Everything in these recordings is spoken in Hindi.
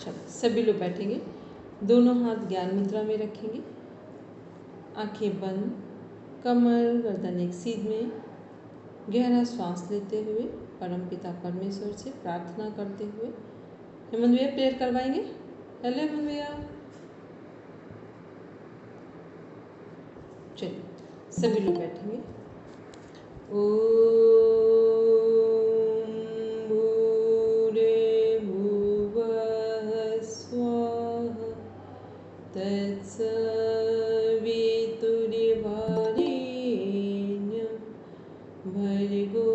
चलो सभी लोग बैठेंगे, दोनों हाथ ज्ञान मुद्रा में रखेंगे, आंखें बंद, कमर गर्दन एक सीध में, गहरा श्वास लेते हुए परमपिता परमेश्वर से प्रार्थना करते हुए हेमंत भैया प्रेयर करवाएंगे। हेलो हेमंत भैया। चलिए सभी लोग बैठेंगे। ओम भूरे भुवः स्वः तत्सवितुर्वरेण्यं भर्गो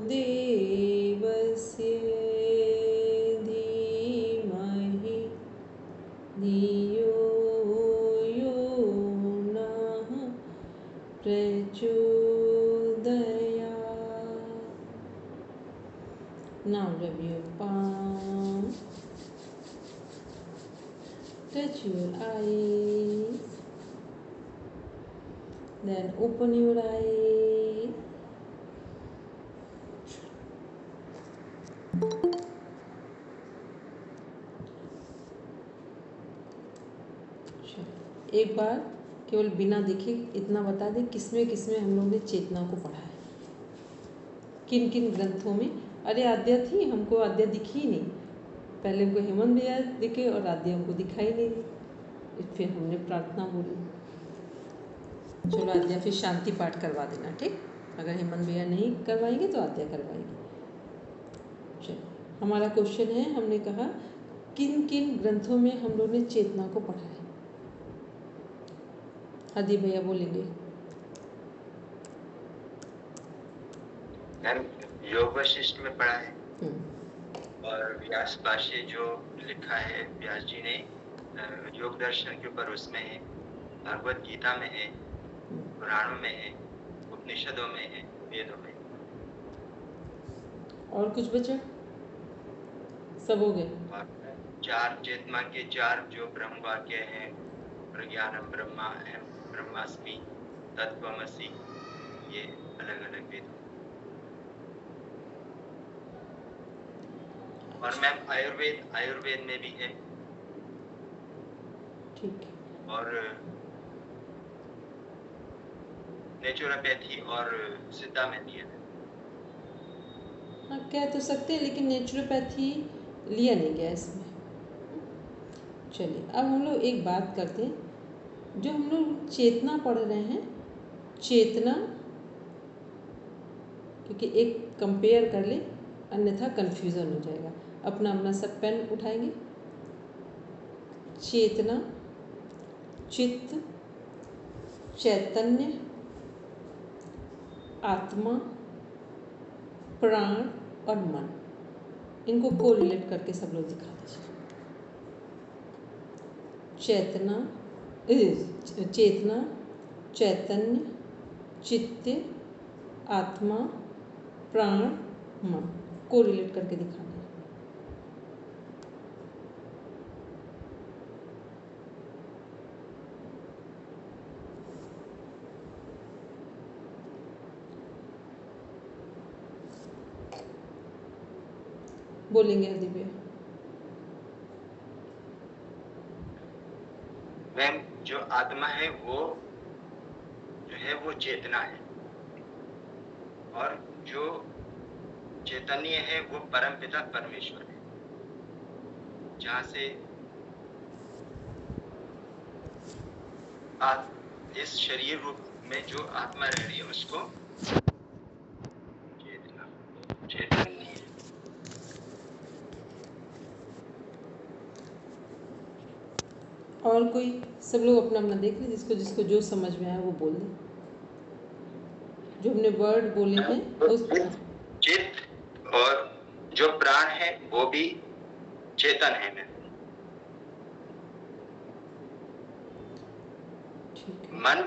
देवस्य धीमहि धियो यो नः प्रचोदयात्। Now rub your palm, touch your eyes, then open your eyes. एक बार केवल बिना देखे इतना बता दें किसमें किसमें हम लोग ने चेतना को पढ़ा है, किन किन ग्रंथों में। अरे आद्या थी, हमको आद्या दिखी ही नहीं, पहले हमको हेमंत भैया दिखे और आद्या हमको दिखाई नहीं दी, फिर हमने प्रार्थना बोली। चलो आद्या फिर शांति पाठ करवा देना, ठीक। अगर हेमंत भैया नहीं करवाएंगे तो आद्या करवाएंगे। चलो हमारा क्वेश्चन है, हमने कहा किन किन ग्रंथों में हम लोग ने चेतना को पढ़ा है। आदि भैया बोलेंगे। मैम योग वशिष्ठ में पढ़ा है और व्यास भाष्य जो लिखा है व्यास जी ने योग दर्शन के ऊपर, उसमें है, भगवत गीता में है, पुराणों में है, उपनिषदों में है, वेदों में। और कुछ बचा? सब हो गए। और चार चेतना के चार जो ब्रह्म वाक्य हैं, प्रज्ञानम ब्रह्मा एवं ब्रह्मास्मि तत्त्वमसि, ये अलग अलग वेदों। और मैम आयुर्वेद में भी है, ठीक है। और नेचुरोपैथी और सिद्धा में भी है। हाँ कह तो सकते हैं, लेकिन नेचुरोपैथी लिया नहीं गया इसमें। चलिए अब हम लोग एक बात करते हैं, जो हम लोग चेतना पढ़ रहे हैं, चेतना, क्योंकि एक कंपेयर कर ले अन्यथा कन्फ्यूज़न हो जाएगा। अपना अपना सब पेन उठाएंगे। चेतना, चित्त, चैतन्य, आत्मा, प्राण और मन, इनको कोरिलेट करके सब लोग दिखा दीजिए। चेतना, चैतन्य, चित्त, आत्मा, प्राण, मन, कोरिलेट करके दिखाना है। बोलेंगे आदि भैया। मैम जो आत्मा है वो जो है वो चेतना है, और जो चैतन्य है वो परमपिता परमेश्वर है, जहाँ से इस शरीर रूप में जो आत्मा रह रही है उसको चैतन्य है। और कोई? सब लोग अपना अपना देख लें, जिसको जिसको जो समझ में आया वो बोल दें। जो हमने वर्ड बोले हैं उस चित्त और जो प्राण है वो भी चेतन है। मैं मन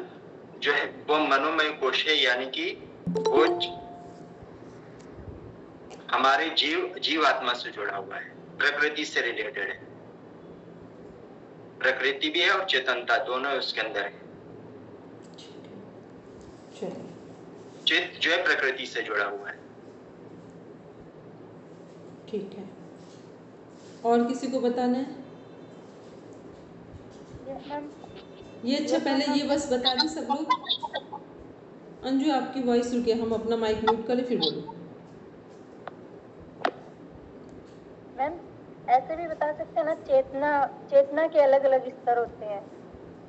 जो है वो मनोमय कोश है, यानी कि वो हमारे जीवात्मा से जुड़ा हुआ है, प्रकृति से रिलेटेड है। प्रकृति भी है और चेतनता दोनों उसके अंदर है। चित्त जो है प्रकृति से जुड़ा हुआ है। ठीक है। और किसी को बताना है? ये अच्छा, पहले ये बस बता दें सब लोग। अंजू आपकी वॉइस रुकी, हम अपना माइक म्यूट करें फिर बोलो। मैम ऐसे भी बता सकते हैं ना, चेतना के अलग अलग स्तर होते हैं,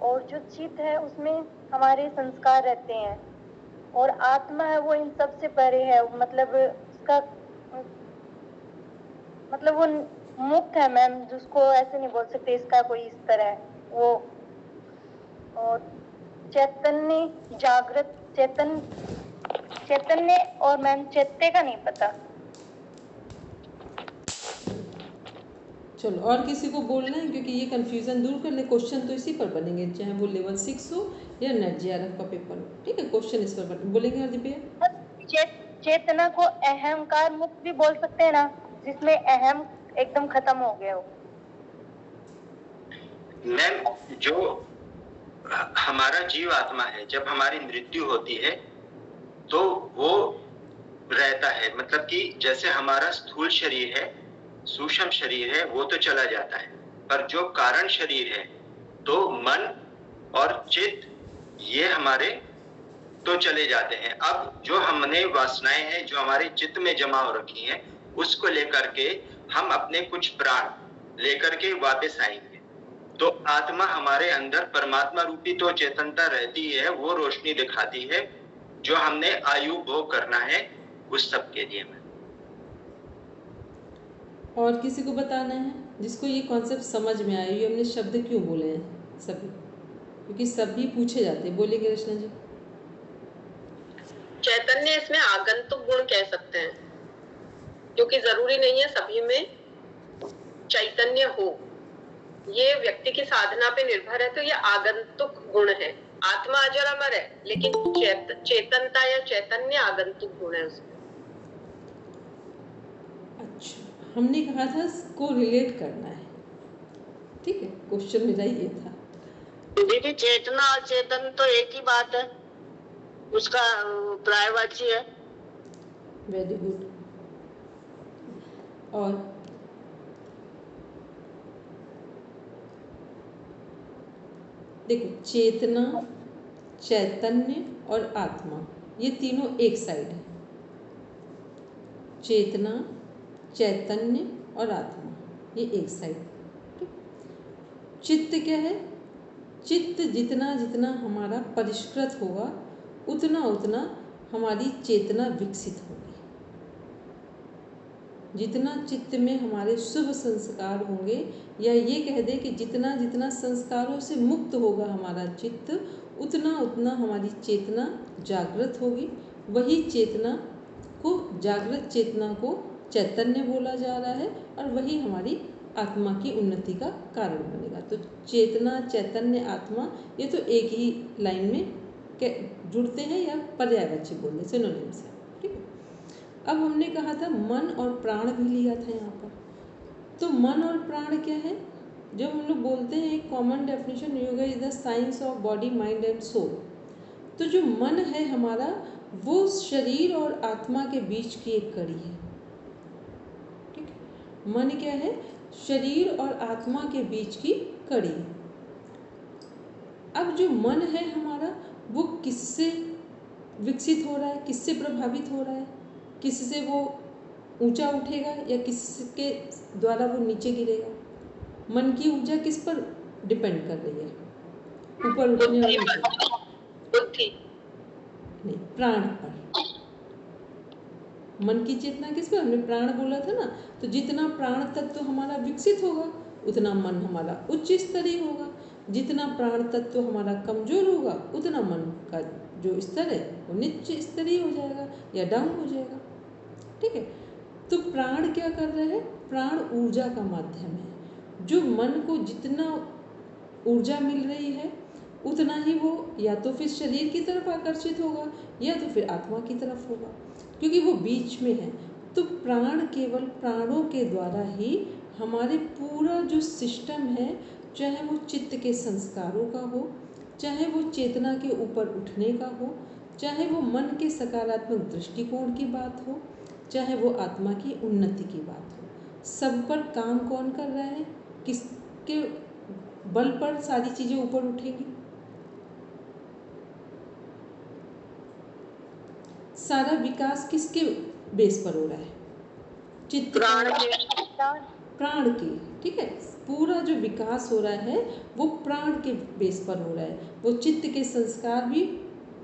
और जो चित्त है उसमें हमारे संस्कार रहते हैं, और आत्मा है वो इन सब से परे है, मतलब उसका मतलब वो मुक्त है मैम, जिसको ऐसे नहीं बोल सकते इसका कोई स्तर है वो। और चैतन्य, जागृत चैतन्य और मैम चैत्य का नहीं पता। चलो, और किसी को बोलना है, क्योंकि ये कंफ्यूजन दूर कर ले। क्वेश्चन तो इसी पर बनेंगे, चाहे वो लेवल 6 हो या नेट जेआरएफ का पेपर हो, ठीक है? क्वेश्चन इस पर बोलेंगे। हर दिव्या, चेतना को अहंकार मुक्त भी बोल सकते हैं ना, जिसमें अहम एकदम खत्म हो गया हो। मैम जो हमारा जीव आत्मा है, जब हमारी मृत्यु होती है तो वो रहता है, मतलब कि जैसे हमारा स्थूल शरीर है, सूक्ष्म शरीर है, वो तो चला जाता है, पर जो कारण शरीर है तो मन और चित्त ये हमारे तो चले जाते हैं। अब जो हमने वासनाएं हैं जो हमारे चित्त में जमा हो रखी हैं, उसको लेकर के हम अपने कुछ प्राण लेकर के वापस आएंगे। तो आत्मा हमारे अंदर परमात्मा रूपी तो चेतनता रहती है, वो रोशनी दिखाती है जो हमने आयु भोग करना है उस सब के लिए। में और किसी को बताना है जिसको ये कॉन्सेप्ट समझ में आए, ये हमने शब्द क्यों बोले हैं सभी, क्योंकि सभी पूछे जाते हैं। बोलिए कृष्णा जी। चैतन्य इसमें आगंतुक गुण कह सकते हैं, क्योंकि जरूरी नहीं है सभी में चैतन्य हो, ये व्यक्ति की साधना पे निर्भर है। तो ये आगंतुक गुण है। आत्मा अजर अमर है, लेकिन चेतनता या चैतन्य आगंतुक गुण है उसमें। अच्छा, हमने कहा था को रिलेट करना है, ठीक है? क्वेश्चन मेरा ये था। दीदी चेतना और चेतन तो एक ही बात है, उसका पर्यायवाची है। Very good. और देखो, चेतना, चैतन्य और आत्मा, ये तीनों एक साइड है। चेतना, चैतन्य और आत्मा, ये एक साइड। ठीक। चित्त क्या है? चित्त जितना जितना हमारा परिष्कृत होगा, उतना उतना हमारी चेतना विकसित होगी। जितना चित्त में हमारे शुभ संस्कार होंगे, या ये कह दे कि जितना जितना संस्कारों से मुक्त होगा हमारा चित्त, उतना उतना हमारी चेतना जागृत होगी। वही चेतना को, जागृत चेतना को चैतन्य बोला जा रहा है, और वही हमारी आत्मा की उन्नति का कारण बनेगा। तो चेतना, चैतन्य, आत्मा, ये तो एक ही लाइन में जुड़ते हैं, या पर्यायवाची बोल दें, सिनोनिम से। ठीक है। अब हमने कहा था मन और प्राण भी लिया था यहाँ पर। तो मन और प्राण क्या है? जब हम लोग बोलते हैं, एक common definition, yoga is the science of body, mind and soul. तो जो मन है हमारा, वो शरीर और आत्मा के बीच की एक कड़ी है। ठीक है। मन क्या है? शरीर और आत्मा के बीच की कड़ी। अब जो मन है हमारा, वो किससे विकसित हो रहा है, किससे प्रभावित हो रहा है, किससे वो ऊंचा उठेगा या किसके द्वारा वो नीचे गिरेगा? मन की ऊर्जा किस पर डिपेंड कर रही है? ऊपर उठने और नीचे? बुद्धि नहीं, प्राण पर। मन की चेतना किस पर? हमने प्राण बोला था ना। तो जितना प्राण तत्व हमारा विकसित होगा, उतना मन हमारा उच्च स्तरीय होगा। जितना प्राण तत्व हमारा कमजोर होगा, उतना मन का जो स्तर है वो नीचे स्तरीय हो जाएगा या डाउन हो जाएगा। ठीक है। तो प्राण क्या कर रहे हैं? प्राण ऊर्जा का माध्यम है। जो मन को जितना ऊर्जा मिल रही है, उतना ही वो या तो फिर शरीर की तरफ आकर्षित होगा, या तो फिर आत्मा की तरफ होगा, क्योंकि वो बीच में है। तो प्राण केवल प्राणों के द्वारा ही हमारे पूरा जो सिस्टम है, चाहे वो चित्त के संस्कारों का हो, चाहे वो चेतना के ऊपर उठने का हो, चाहे वो मन के सकारात्मक दृष्टिकोण की बात हो, चाहे वो आत्मा की उन्नति की बात हो, सब पर काम कौन कर रहा है, किसके बल पर सारी चीजें ऊपर उठेंगी? सारा विकास किसके बेस पर हो रहा है? चित्त प्राण के, ठीक है। पूरा जो विकास हो रहा है वो प्राण के बेस पर हो रहा है। वो चित्त के संस्कार भी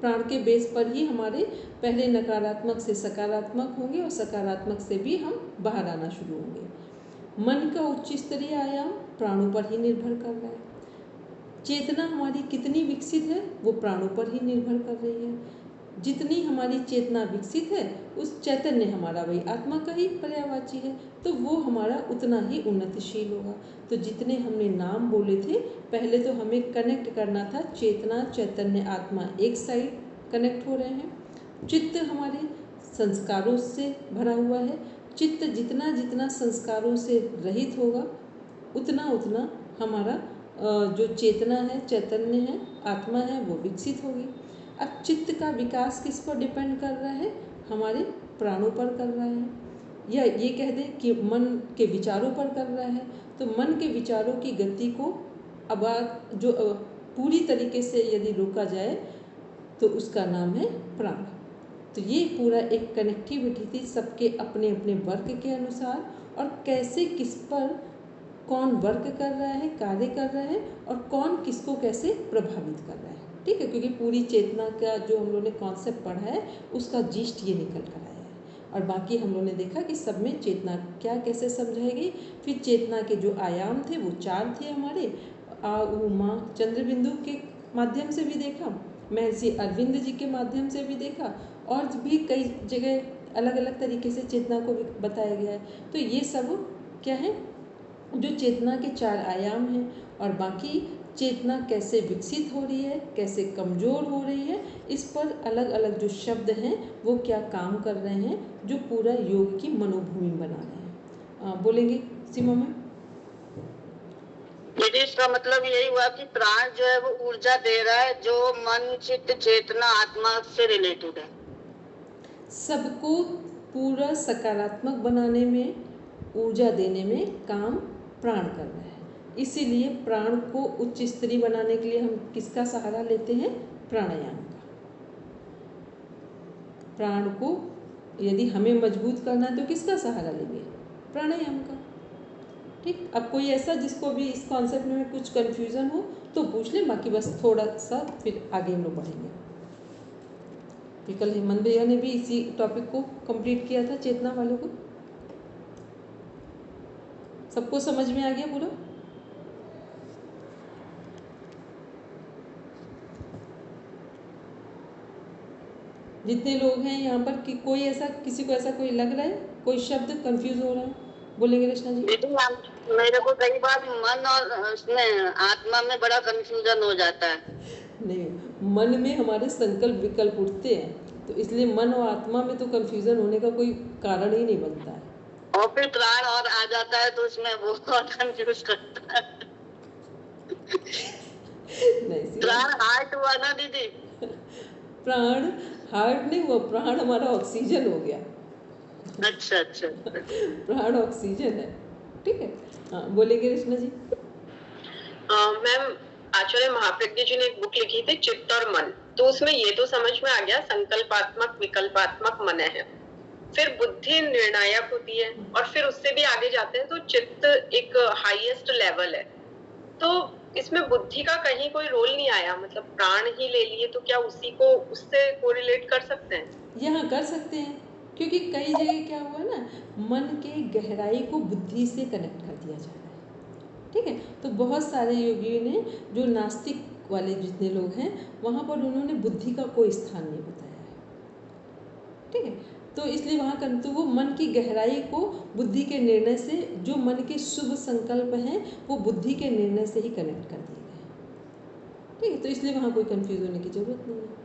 प्राण के बेस पर ही हमारे पहले नकारात्मक से सकारात्मक होंगे और सकारात्मक से भी हम बाहर आना शुरू होंगे। मन का उच्च स्तरीय आयाम प्राणों पर ही निर्भर कर रहा है। चेतना हमारी कितनी विकसित है वो प्राणों पर ही निर्भर कर रही है। जितनी हमारी चेतना विकसित है उस चैतन्य हमारा वही आत्मा का ही पर्यायवाची है, तो वो हमारा उतना ही उन्नतिशील होगा। तो जितने हमने नाम बोले थे, पहले तो हमें कनेक्ट करना था चेतना चैतन्य आत्मा एक साइड कनेक्ट हो रहे हैं। चित्त हमारे संस्कारों से भरा हुआ है। चित्त जितना जितना संस्कारों से रहित होगा उतना उतना हमारा जो चेतना है चैतन्य है आत्मा है वो विकसित होगी। अब चित्त का विकास किस पर डिपेंड कर रहा है? हमारे प्राणों पर कर रहा है, या ये कह दें कि मन के विचारों पर कर रहा है। तो मन के विचारों की गति को अब जो पूरी तरीके से यदि रोका जाए तो उसका नाम है प्राण। तो ये पूरा एक कनेक्टिविटी थी सबके अपने अपने वर्क के अनुसार, और कैसे किस पर कौन वर्क कर रहा है, कार्य कर रहा है, और कौन किसको कैसे प्रभावित कर रहा है। ठीक है, क्योंकि पूरी चेतना का जो हम लोगों ने कॉन्सेप्ट पढ़ा है उसका जीस्ट ये निकल कर आया है। और बाकी हम लोगों ने देखा कि सब में चेतना क्या कैसे समझाई गई। फिर चेतना के जो आयाम थे वो 4 थे हमारे, आ उ मा चंद्र बिंदु के माध्यम से भी देखा, महर्षि अरविंद जी के माध्यम से भी देखा, और भी कई जगह अलग अलग तरीके से चेतना को भी बताया गया है। तो ये सब क्या है, जो चेतना के 4 आयाम हैं। और बाकी चेतना कैसे विकसित हो रही है, कैसे कमज़ोर हो रही है, इस पर अलग अलग जो शब्द हैं वो क्या काम कर रहे हैं, जो पूरा योग की मनोभूमि बना रहे हैं। बोलेंगे सीमा में? यदि इसका मतलब यही हुआ कि प्राण जो है वो ऊर्जा दे रहा है जो मन चित्त चेतना आत्मा से रिलेटेड है। सबको पूरा सकारात्मक बनाने में, ऊर्जा देने में काम प्राण कर रहा है। इसीलिए प्राण को उच्च स्तरीय बनाने के लिए हम किसका सहारा लेते हैं? प्राणायाम का। प्राण को यदि हमें मजबूत करना है तो किसका सहारा लेंगे? प्राणायाम का। ठीक, अब कोई ऐसा जिसको भी इस कॉन्सेप्ट में कुछ कंफ्यूजन हो तो पूछ लें, बाकी बस थोड़ा सा फिर आगे हम लोग बढ़ेंगे। फिर कल हेमंत भैया ने भी इसी टॉपिक को कंप्लीट किया था, चेतना वालों को। सबको समझ में आ गया पूरा? जितने लोग हैं यहाँ पर कि कोई ऐसा, किसी को ऐसा कोई लग रहा है, कोई शब्द कंफ्यूज हो रहा है? बोलेंगे रचना जी? मेरे को कई बार मन और उसमें आत्मा में बड़ा कंफ्यूजन हो जाता है। नहीं, मन में हमारे संकल्प विकल्प उठते हैं, तो इसलिए मन और आत्मा में तो कंफ्यूजन होने का कोई कारण ही नहीं बनता है। और फिर प्राण और आ जाता है तो उसमें वो और कंफ्यूज करता है। नहीं, प्राण हार्ट हुआ ना दीदी? प्राण हार्ट नहीं हुआ, प्राण हमारा ऑक्सीजन हो गया। अच्छा अच्छा। प्राण ऑक्सीजन है। ठीक है, हाँ बोलेंगे रचना जी? मैम, आचार्य महाप्रज्ञ जी ने एक बुक लिखी थी चित्त और मन, तो उसमें ये तो समझ में आ गया संकल्पात्मक विकल्पात्मक मन है, फिर बुद्धि निर्णायक होती है, और फिर उससे भी आगे जाते हैं तो चित्त एक हाईएस्ट लेवल है। तो इसमें बुद्धि का कहीं कोई रोल नहीं आया, मतलब प्राण ही ले लिए, तो क्या उसी को उससे कोरिलेट कर सकते हैं? यहाँ कर सकते हैं, क्योंकि कई जगह क्या हुआ ना, मन के गहराई को बुद्धि से कनेक्ट कर दिया जा रहा है। ठीक है, तो बहुत सारे योगियों ने, जो नास्तिक वाले जितने लोग हैं वहाँ पर उन्होंने बुद्धि का कोई स्थान नहीं बताया है। ठीक है, तो इसलिए वहाँ करते वो मन की गहराई को बुद्धि के निर्णय से, जो मन के शुभ संकल्प हैं वो बुद्धि के निर्णय से ही कनेक्ट कर दिए गए। ठीक है, तो इसलिए वहाँ कोई कंफ्यूज होने की जरूरत नहीं है।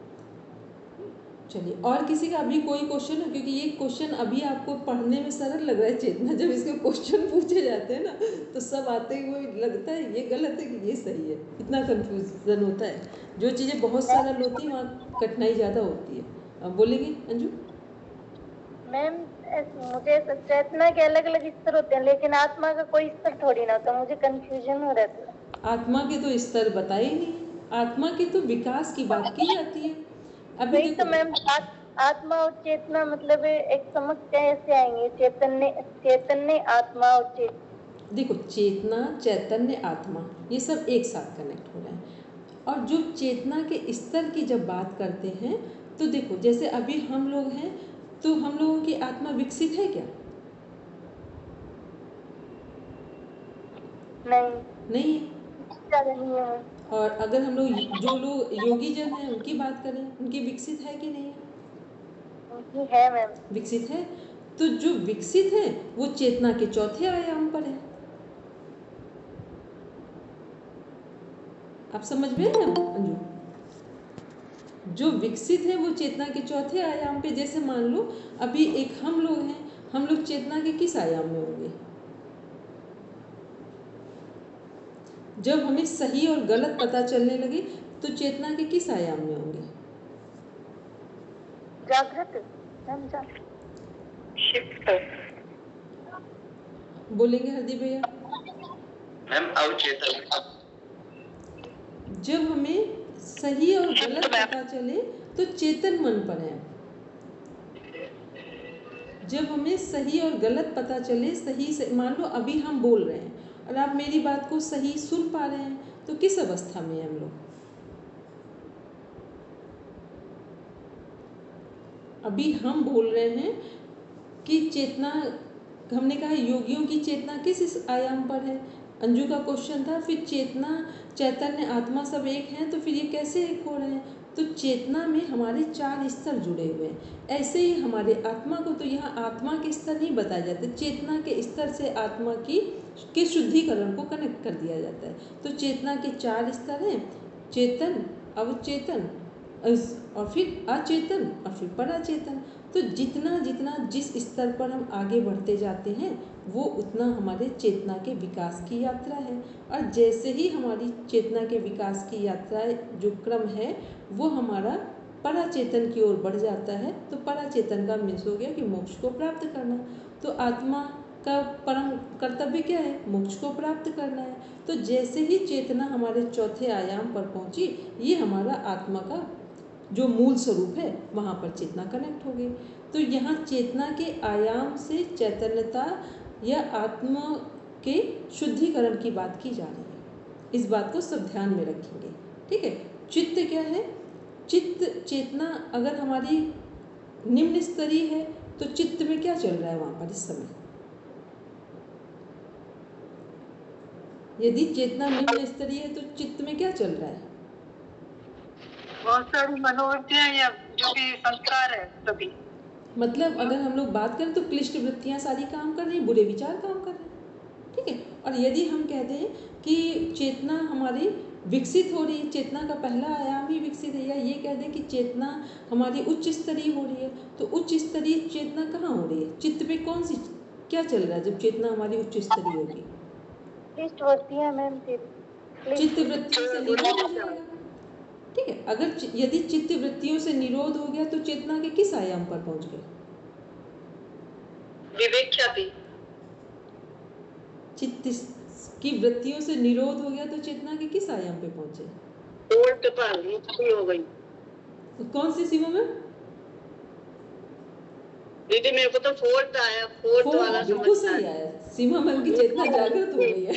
चलिए, और किसी का अभी कोई क्वेश्चन है? क्योंकि ये क्वेश्चन अभी आपको पढ़ने में सरल लग रहा है चेतना, जब इसके क्वेश्चन पूछे जाते हैं ना तो सब आते ही वो लगता है ये गलत है कि ये सही है, इतना कंफ्यूजन होता है। जो चीज़ें बहुत सरल होती हैं वहाँ कठिनाई ज़्यादा होती है। अब बोलेंगे अंजू? मैम, मुझे चेतना के अलग अलग स्तर होते हैं, लेकिन आत्मा का कोई स्तर थोड़ी ना होता, मुझे कंफ्यूजन हो रहता है। आत्मा के तो स्तर बताए ही नहीं, आत्मा के तो विकास की बात की जाती है। अभी वही तो देखो मैम, आत्मा और चेतना मतलब एक समझ कैसे आएंगे? चैतन्य आत्मा और चेतना। देखो, चेतना, चैतन्य, आत्मा, ये सब एक साथ कनेक्ट हो रहे हैं। और जो चेतना के स्तर की जब बात करते हैं तो देखो, जैसे अभी हम लोग हैं तो हम लोगों की आत्मा विकसित है क्या? नहीं है। ज़्यादा नहीं है। और अगर हम लोग जो लोग योगी जन हैं उनकी बात करें, उनकी विकसित है कि नहीं है? उनकी है मैम। विकसित है। तो जो विकसित है वो चेतना के चौथे आयाम पर है। आप समझ में ना अंजू? जो विकसित है वो चेतना के चौथे आयाम पे। जैसे मान लो अभी एक हम लोग हैं, हम लोग चेतना के किस आयाम में होंगे? जब हमें सही और गलत पता चलने लगे तो चेतना के किस आयाम में होंगे? जागृत। बोलेंगे हरदीप भैया? मैम अवचेतन। जब हमें सही और गलत पता चले तो चेतन मन पर है। जब हमें सही और गलत पता चले, सही से मान लो अभी हम बोल रहे हैं और आप मेरी बात को सही सुन पा रहे हैं, तो किस अवस्था में हम लोग? अभी हम बोल रहे हैं कि चेतना, हमने कहा योगियों की चेतना किस आयाम पर है? अंजू का क्वेश्चन था, फिर चेतना, चैतन्य, आत्मा सब एक हैं तो फिर ये कैसे एक हो रहे हैं? तो चेतना में हमारे 4 स्तर जुड़े हुए हैं। ऐसे ही हमारे आत्मा को तो यहाँ आत्मा के स्तर नहीं बताए जाते, चेतना के स्तर से आत्मा के शुद्धिकरण को कनेक्ट कर दिया जाता है। तो चेतना के 4 स्तर हैं, चेतन, अवचेतन और फिर अचेतन और फिर पराचेतन। तो जितना जितना जिस स्तर पर हम आगे बढ़ते जाते हैं वो उतना हमारे चेतना के विकास की यात्रा है। और जैसे ही हमारी चेतना के विकास की यात्रा जो क्रम है वो हमारा पराचेतन की ओर बढ़ जाता है, तो पराचेतन का मीन्स हो गया कि मोक्ष को प्राप्त करना। तो आत्मा का परम कर्तव्य क्या है? मोक्ष को प्राप्त करना है। तो जैसे ही चेतना हमारे चौथे आयाम पर पहुंची, ये हमारा आत्मा का जो मूल स्वरूप है वहाँ पर चेतना कनेक्ट हो गई। तो यहाँ चेतना के आयाम से चैतन्यता या आत्मा के शुद्धिकरण की बात की जा रही है। इस बात को सब ध्यान में रखेंगे, ठीक है। चित्त क्या है? चित्त, चेतना अगर हमारी निम्न स्तरीय है तो चित्त में क्या चल रहा है वहाँ पर इस समय? यदि चेतना निम्न स्तरीय है तो चित्त में क्या चल रहा है? बहुत सारी मनोवृत्तियां या जो भी संस्कार है सभी। मतलब अगर हम लोग बात करें तो क्लिष्ट वृत्तियां सारी काम कर रही हैं, बुरे विचार काम कर रहे हैं, ठीक है। और यदि हम कहते हैं कि चेतना हमारी विकसित हो रही है, चेतना का पहला आयाम ही विकसित है, या ये कह दें कि चेतना हमारी उच्च स्तरीय हो रही है, तो उच्च स्तरीय चेतना कहाँ हो रही है? चित्त पे कौन सी क्या चल रहा है जब चेतना हमारी उच्च स्तरीय होगी? क्लिष्ट वृत्तियां मैम, चित्त वृत्तियों से निरोध हो जाएगा, ठीक है। अगर यदि चित्त वृत्तियों से निरोध हो गया तो चेतना के किस आयाम पर पहुंच गए? विवेक ख्याति। चित्त की वृत्तियों से निरोध हो गया तो चेतना के किस आयाम पे पहुंचे? फोर्थ पर हो गई। कौन सी सीमा में? दीदी मेरे को तो फोर्थ आया, फोर्थ वाला बिल्कुल सही आया। सीमा मैम की चेतना जागृत हो गई है।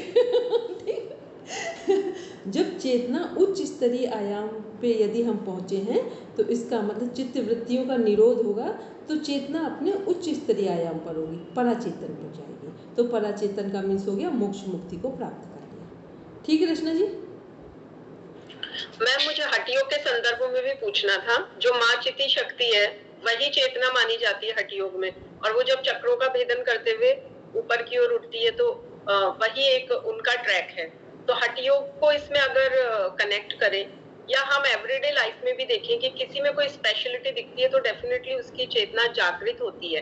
जब चेतना उच्च स्तरीय आयाम पे यदि हम पहुंचे हैं तो इसका मतलब चित्त वृत्तियों का निरोध होगा तो चेतना अपने उच्च स्तरीय आयाम पर होगी, पराचेतन पर जाएगी। तो पराचेतन का मीन्स हो गया मोक्ष मुक्ति को प्राप्त कर लिया, ठीक है रचना जी। मैम मुझे हड्डियों के संदर्भ में भी पूछना था। जो माँ चिति शक्ति है वही चेतना मानी जाती है हठ योग में, और वो जब चक्रों का भेदन करते हुए ऊपर की ओर उठती है तो वही एक उनका ट्रैक है। तो हठ योग को इसमें अगर कनेक्ट करें, या हम एवरीडे लाइफ में भी देखें कि किसी में कोई स्पेशलिटी दिखती है तो डेफिनेटली उसकी चेतना जागृत होती है।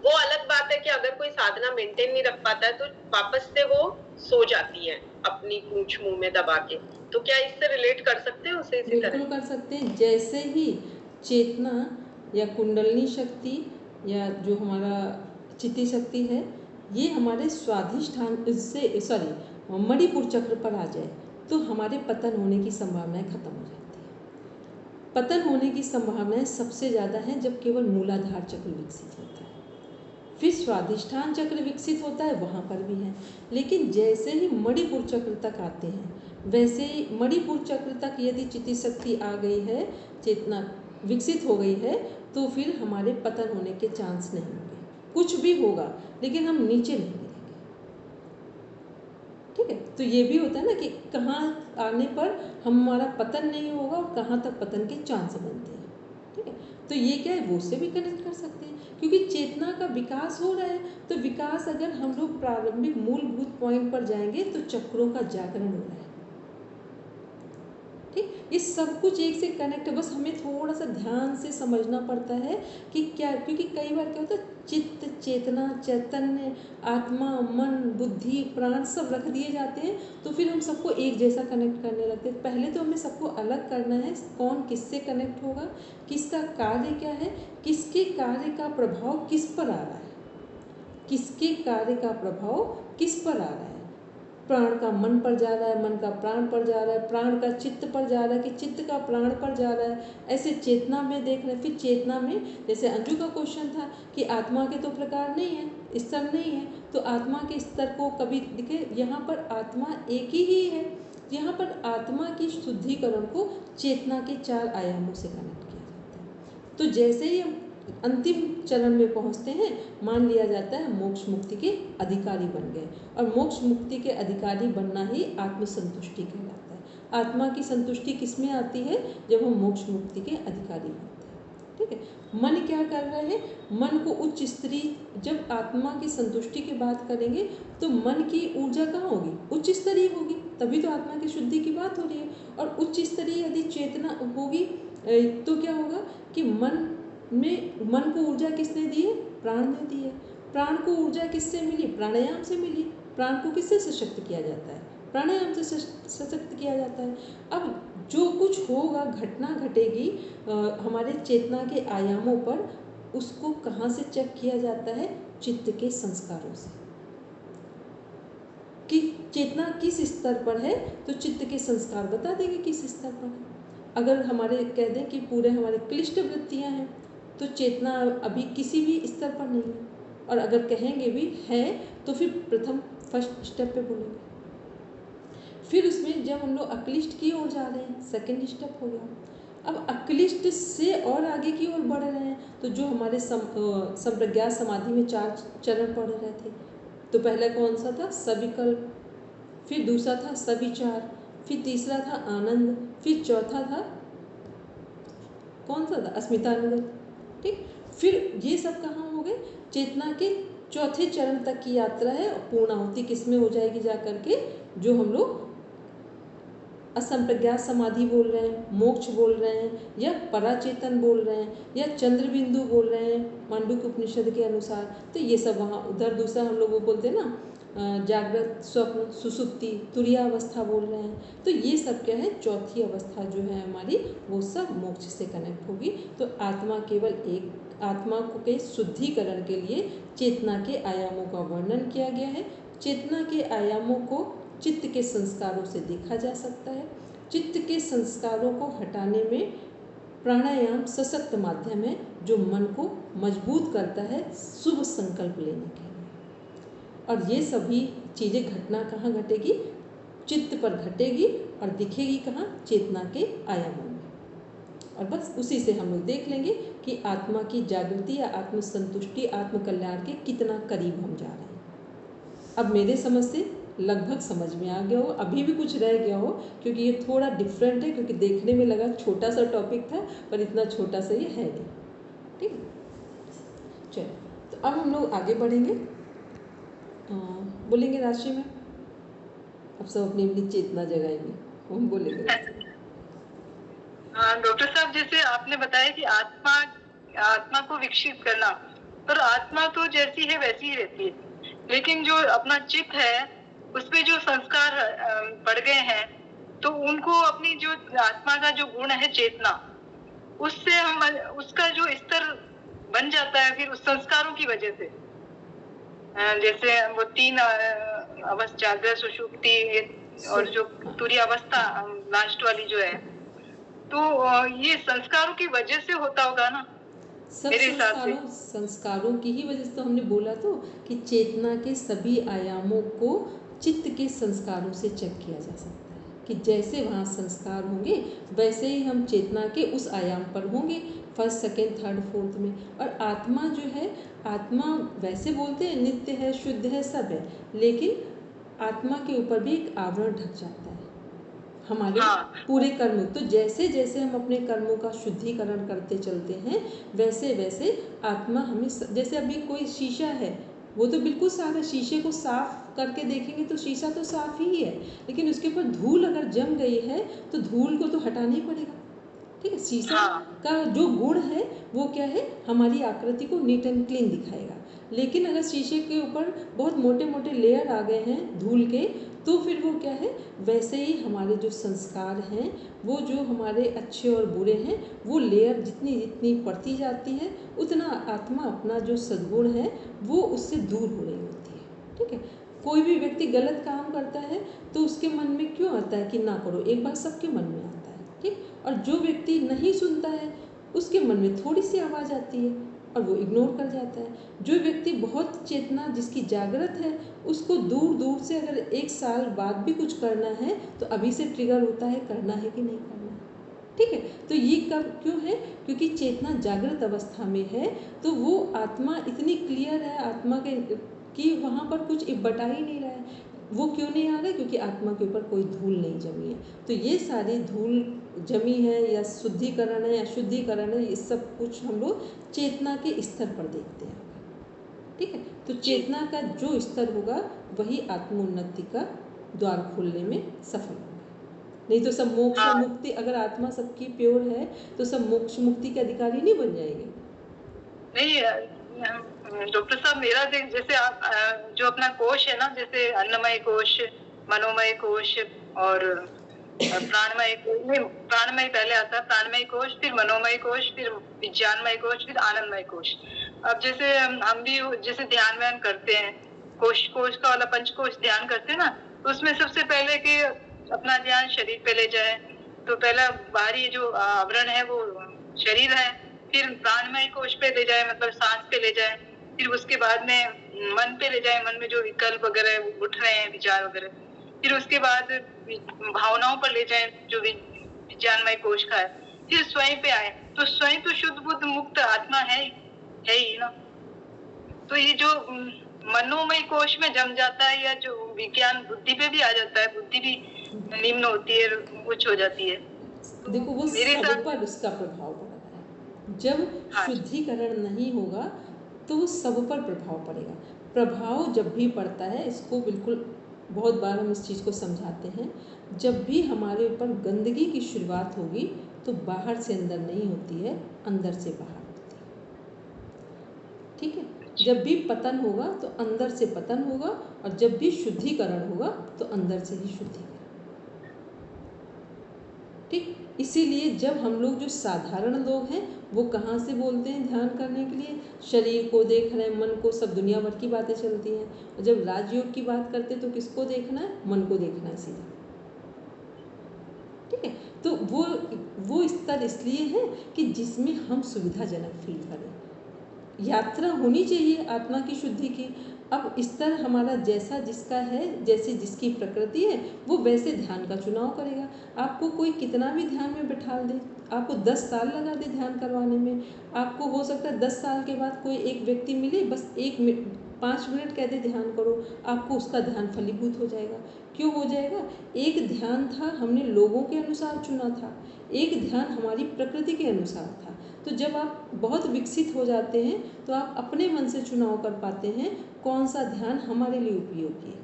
वो अलग बात है कि अगर कोई साधना मेंटेन नहीं रख पाता है तो वापस से वो सो जाती है अपनी पूंछ मुंह में दबा के। तो क्या इससे रिलेट कर सकते हैं उसे? इसी तरह बिल्कुल कर सकते हैं। जैसे ही चेतना या कुंडलनी शक्ति या जो हमारा चित्ती शक्ति है, ये हमारे स्वाधिष्ठान से मणिपुर चक्र पर आ जाए तो हमारे पतन होने की संभावनाएं खत्म हो जाती है। पतन होने की संभावनाएं सबसे ज़्यादा हैं जब केवल मूलाधार चक्र विकसित होता है। फिर स्वाधिष्ठान चक्र विकसित होता है, वहाँ पर भी है, लेकिन जैसे ही मणिपुर चक्र तक आते हैं वैसे ही मणिपुर चक्र तक यदि चित्ती शक्ति आ गई है, चेतना विकसित हो गई है, तो फिर हमारे पतन होने के चांस नहीं होंगे। कुछ भी होगा लेकिन हम नीचे नहीं गिरेंगे। ठीक है, तो ये भी होता है ना कि कहाँ आने पर हमारा पतन नहीं होगा और कहाँ तक पतन के चांस बनते हैं। ठीक है, तो ये क्या है, वो से भी कनेक्ट कर सकते हैं, क्योंकि चेतना का विकास हो रहा है। तो विकास अगर हम लोग प्रारंभिक मूलभूत पॉइंट पर जाएंगे तो चक्रों का जागरण हो रहा है। ठीक, ये सब कुछ एक से कनेक्ट है, बस हमें थोड़ा सा ध्यान से समझना पड़ता है कि क्या, क्योंकि कई बार क्या होता है, चित्त, चेतना, चैतन्य, आत्मा, मन, बुद्धि, प्राण सब रख दिए जाते हैं, तो फिर हम सबको एक जैसा कनेक्ट करने लगते हैं। पहले तो हमें सबको अलग करना है, कौन किससे कनेक्ट होगा, किसका कार्य क्या है, किसके कार्य का प्रभाव किस पर आ रहा है, किसके कार्य का प्रभाव किस पर आ रहा है। प्राण का मन पर जा रहा है, मन का प्राण पर जा रहा है, प्राण का चित्त पर जा रहा है कि चित्त का प्राण पर जा रहा है। ऐसे चेतना में देख रहे हैं। फिर चेतना में, जैसे अंजू का क्वेश्चन था कि आत्मा के तो प्रकार नहीं है, स्तर नहीं है, तो आत्मा के स्तर को कभी दिखे, यहाँ पर आत्मा एक ही है। यहाँ पर आत्मा की शुद्धिकरण को चेतना के 4 आयामों से कनेक्ट किया जाता है। तो जैसे ही हम अंतिम चरण में पहुंचते हैं, मान लिया जाता है मोक्ष मुक्ति के अधिकारी बन गए, और मोक्ष मुक्ति के अधिकारी बनना ही आत्मसंतुष्टि कहलाता है। आत्मा की संतुष्टि किसमें आती है, जब हम मोक्ष मुक्ति के अधिकारी बनते हैं। ठीक है, मन क्या कर रहे हैं, मन को उच्च स्तरीय, जब आत्मा की संतुष्टि की बात करेंगे तो मन की ऊर्जा कहाँ होगी, उच्च स्तरीय होगी, तभी तो आत्मा की शुद्धि की बात हो रही है। और उच्च स्तरीय यदि चेतना होगी तो क्या होगा कि मन को ऊर्जा किसने दी है, प्राण ने दी है। प्राण को ऊर्जा किससे मिली, प्राणायाम से मिली। प्राण को किससे सशक्त किया जाता है, प्राणायाम से सशक्त किया जाता है। अब जो कुछ होगा, घटना घटेगी हमारे चेतना के आयामों पर, उसको कहाँ से चेक किया जाता है, चित्त के संस्कारों से, कि चेतना किस स्तर पर है, तो चित्त के संस्कार बता देंगे किस स्तर पर है। अगर हमारे कह दें कि पूरे हमारे क्लिष्ट वृत्तियाँ हैं, तो चेतना अभी किसी भी स्तर पर नहीं है, और अगर कहेंगे भी है तो फिर फर्स्ट स्टेप पे बोलेंगे। फिर उसमें जब हम लोग अक्लिष्ट की ओर जा रहे हैं, सेकंड स्टेप हो गया। अब अक्लिष्ट से और आगे की ओर बढ़ रहे हैं, तो जो हमारे संप्रज्ञात समाधि में 4 चरण पढ़ रहे थे, तो पहला कौन सा था, सविकल्प, फिर दूसरा था सविचार, फिर तीसरा था आनंद, फिर चौथा था कौन सा था, अस्मितानुगत। ठीक, फिर ये सब कहाँ हो गए, चेतना के चौथे चरण तक की यात्रा है। और पूर्णाहुति किसमें हो जाएगी जा करके, जो हम लोग असंप्रज्ञात समाधि बोल रहे हैं, मोक्ष बोल रहे हैं, या पराचेतन बोल रहे हैं, या चंद्र बिंदु बोल रहे हैं मांडुक्य उपनिषद के अनुसार। तो ये सब वहाँ उधर दूसरा हम लोग वो बोलते हैं ना, जागृत, स्वप्न, सुसुप्ति, तुरीयावस्था बोल रहे हैं। तो ये सब क्या है, चौथी अवस्था जो है हमारी, वो सब मोक्ष से कनेक्ट होगी। तो आत्मा केवल एक, आत्मा के शुद्धिकरण के लिए चेतना के आयामों का वर्णन किया गया है। चेतना के आयामों को चित्त के संस्कारों से देखा जा सकता है। चित्त के संस्कारों को हटाने में प्राणायाम सशक्त माध्यम है, जो मन को मजबूत करता है शुभ संकल्प लेने के लिए। और ये सभी चीज़ें, घटना कहाँ घटेगी, चित्त पर घटेगी, और दिखेगी कहाँ, चेतना के आयामों में। और बस उसी से हम लोग देख लेंगे कि आत्मा की जागृति या आत्मसंतुष्टि, आत्मकल्याण के कितना करीब हम जा रहे हैं। अब मेरे समझ से लगभग समझ में आ गया हो, अभी भी कुछ रह गया हो, क्योंकि ये थोड़ा डिफरेंट है, क्योंकि देखने में लगा छोटा सा टॉपिक था, पर इतना छोटा सा ये है नहीं। ठीक, चलो, तो अब हम लोग आगे बढ़ेंगे, बोलेंगे राशि में। अब सब अपनी अपनी चेतना जगाएंगे, हम बोलेंगे। हाँ डॉक्टर साहब, जैसे आपने बताया कि आत्मा को विकसित करना, पर आत्मा तो जैसी है वैसी ही रहती है, लेकिन जो अपना चित्त है उस पे जो संस्कार पड़ गए हैं, तो उनको अपनी जो आत्मा का जो गुण है चेतना, उससे हम उसका जो स्तर बन जाता है फिर उस संस्कारों की वजह से, जैसे वो 3 अवस्था, जागृत, सुषुप्ति और जो तुरीय अवस्था लास्ट वाली जो है, तो ये संस्कारों की वजह से होता होगा ना सब मेरे हिसाब से। संस्कारों की ही वजह से तो हमने बोला तो कि चेतना के सभी आयामों को चित्त के संस्कारों से चेक किया जा सकता है कि जैसे वहाँ संस्कार होंगे वैसे ही हम चेतना के उस आयाम पर होंगे, फर्स्ट, सेकंड, थर्ड, फोर्थ में। और आत्मा जो है, आत्मा वैसे बोलते हैं नित्य है, शुद्ध है, सब है, लेकिन आत्मा के ऊपर भी एक आवरण ढक जाता है हमारे पूरे कर्म। तो जैसे जैसे हम अपने कर्मों का शुद्धिकरण करते चलते हैं वैसे वैसे आत्मा हमें, जैसे अभी कोई शीशा है वो तो बिल्कुल साफ है, शीशे को साफ करके देखेंगे तो शीशा तो साफ ही है, लेकिन उसके ऊपर धूल अगर जम गई है तो धूल को तो हटाना ही पड़ेगा। ठीक है, शीशा का जो गुण है वो क्या है, हमारी आकृति को नीट एंड क्लीन दिखाएगा। लेकिन अगर शीशे के ऊपर बहुत मोटे मोटे लेयर आ गए हैं धूल के, तो फिर वो क्या है, वैसे ही हमारे जो संस्कार हैं, वो जो हमारे अच्छे और बुरे हैं, वो लेयर जितनी जितनी पड़ती जाती है उतना आत्मा अपना जो सद्गुण है वो उससे दूर हो रही होती है। ठीक है, कोई भी व्यक्ति गलत काम करता है तो उसके मन में क्यों आता है कि ना करो, एक बार सबके मन में आता है। ठीक, और जो व्यक्ति नहीं सुनता है उसके मन में थोड़ी सी आवाज़ आती है और वो इग्नोर कर जाता है। जो व्यक्ति बहुत चेतना जिसकी जागृत है उसको दूर दूर से अगर 1 साल बाद भी कुछ करना है तो अभी से ट्रिगर होता है करना है कि नहीं करना है। ठीक है, तो ये कब क्यों है, क्योंकि चेतना जागृत अवस्था में है तो वो आत्मा इतनी क्लियर है आत्मा के कि वहाँ पर कुछ बटा ही नहीं रहा है। वो क्यों नहीं आ रहा है, क्योंकि आत्मा के ऊपर कोई धूल नहीं जमी है। तो ये सारी धूल जमी है या शुद्धिकरण है या शुद्धिकरण है, ये सब कुछ हम लोग चेतना के स्तर पर देखते हैं। ठीक है, तो चेतना का जो स्तर होगा वही आत्मोन्नति का द्वार खोलने में सफल होगा। नहीं तो सब मोक्ष और मुक्ति, अगर आत्मा सबकी प्योर है तो सब मोक्ष मुक्ति के अधिकारी नहीं बन जाएंगे। नहीं डॉक्टर साहब, मेरा जैसे आप जो अपना कोश है ना, जैसे अन्नमय कोश, मनोमय कोश और प्राणमय कोश, प्राणमय पहले आता है, प्राणमय कोश, फिर मनोमय कोश, फिर विज्ञानमय कोश, फिर आनंदमय कोश। अब जैसे हम भी जैसे ध्यान व्यान करते हैं, कोश का वाला पंचकोश ध्यान करते हैं ना, तो उसमें सबसे पहले कि अपना ध्यान शरीर पे ले जाए, तो पहला बाहरी जो आवरण है वो शरीर है, फिर प्राणमय कोश पे ले जाए, मतलब सांस पे ले जाए, फिर उसके बाद में मन पे ले जाए, मन में जो विकल्प वगैरह उठ रहे हैं, विचार वगैरह, फिर उसके बाद भावनाओं पर ले जाए जो विज्ञानमय कोश का है, फिर स्वयं पे आए, तो स्वयं तो शुद्ध बुद्ध मुक्त आत्मा है ही ना। तो ये जो मनोमय कोश में जम जाता है या जो विज्ञान बुद्धि पे भी आ जाता है, बुद्धि भी निम्न होती है, उच्च हो जाती है। तो देखो वो सब पर उसका प्रभाव पड़ता है। जब शुद्धिकरण नहीं होगा तो वो सब पर प्रभाव पड़ेगा। प्रभाव जब भी पड़ता है, इसको बिल्कुल बहुत बार हम इस चीज़ को समझाते हैं, जब भी हमारे ऊपर गंदगी की शुरुआत होगी तो बाहर से अंदर नहीं होती है, अंदर से बाहर होती है। ठीक है, जब भी पतन होगा तो अंदर से पतन होगा, और जब भी शुद्धिकरण होगा तो अंदर से ही शुद्धिकरण। ठीक, इसीलिए जब हम लोग जो साधारण लोग हैं वो कहाँ से बोलते हैं ध्यान करने के लिए, शरीर को देख रहे हैं, मन को, सब दुनिया भर की बातें चलती हैं। और जब राजयोग की बात करते हैं तो किसको देखना है, मन को देखना है सीधा। ठीक है, तो वो स्तर इसलिए है कि जिसमें हम सुविधाजनक फील करें। यात्रा होनी चाहिए आत्मा की शुद्धि की। अब स्तर हमारा जैसा जिसका है, जैसे जिसकी प्रकृति है, वो वैसे ध्यान का चुनाव करेगा। आपको कोई कितना भी ध्यान में बैठा दे, आपको 10 साल लगा दे ध्यान करवाने में, आपको हो सकता है 10 साल के बाद कोई एक व्यक्ति मिले, बस 5 मिनट कह दे ध्यान करो, आपको उसका ध्यान फलीभूत हो जाएगा। क्यों हो जाएगा? एक ध्यान था हमने लोगों के अनुसार चुना था, एक ध्यान हमारी प्रकृति के अनुसार था। तो जब आप बहुत विकसित हो जाते हैं तो आप अपने मन से चुनाव कर पाते हैं कौन सा ध्यान हमारे लिए उपयोगी है।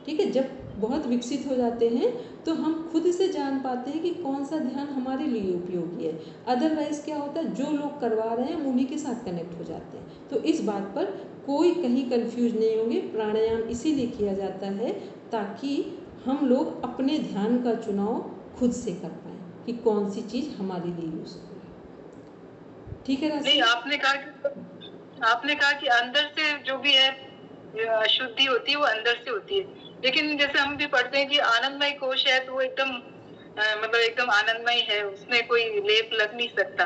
ठीक है, जब बहुत विकसित हो जाते हैं तो हम खुद से जान पाते हैं कि कौन सा ध्यान हमारे लिए उपयोगी है। अदरवाइज क्या होता है, जो लोग करवा रहे हैं हम उन्हीं के साथ कनेक्ट हो जाते हैं। तो इस बात पर कोई कहीं कंफ्यूज नहीं होंगे। प्राणायाम इसीलिए किया जाता है ताकि हम लोग अपने ध्यान का चुनाव खुद से कर पाएँ कि कौन सी चीज़ हमारे लिए यूजफुल है। ठीक है राशि? नहीं, आपने कहा कि आपने कहा कि अंदर से जो भी है अशुद्धि होती है वो अंदर से होती है, लेकिन जैसे हम भी पढ़ते हैं कि आनंदमय कोश है तो वो एकदम मतलब एकदम आनंदमय है, उसमें कोई लेप लग नहीं सकता।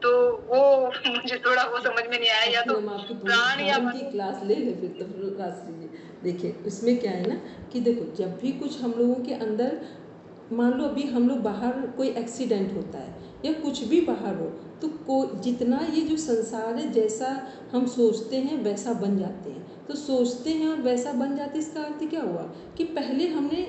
तो वो मुझे थोड़ा वो समझ में नहीं आया, या तो हम आपकी प्राण या ध्यान की क्लास ले ले फिर तो रात्रि जी। देखिए इसमें क्या है ना कि देखो जब भी कुछ हम लोगों के अंदर, मान लो अभी हम लोग बाहर कोई एक्सीडेंट होता है या कुछ भी बाहर हो, तो जितना ये जो संसार है जैसा हम सोचते हैं वैसा बन जाते हैं। तो सोचते हैं और वैसा बन जाते, इसका अर्थ क्या हुआ कि पहले हमने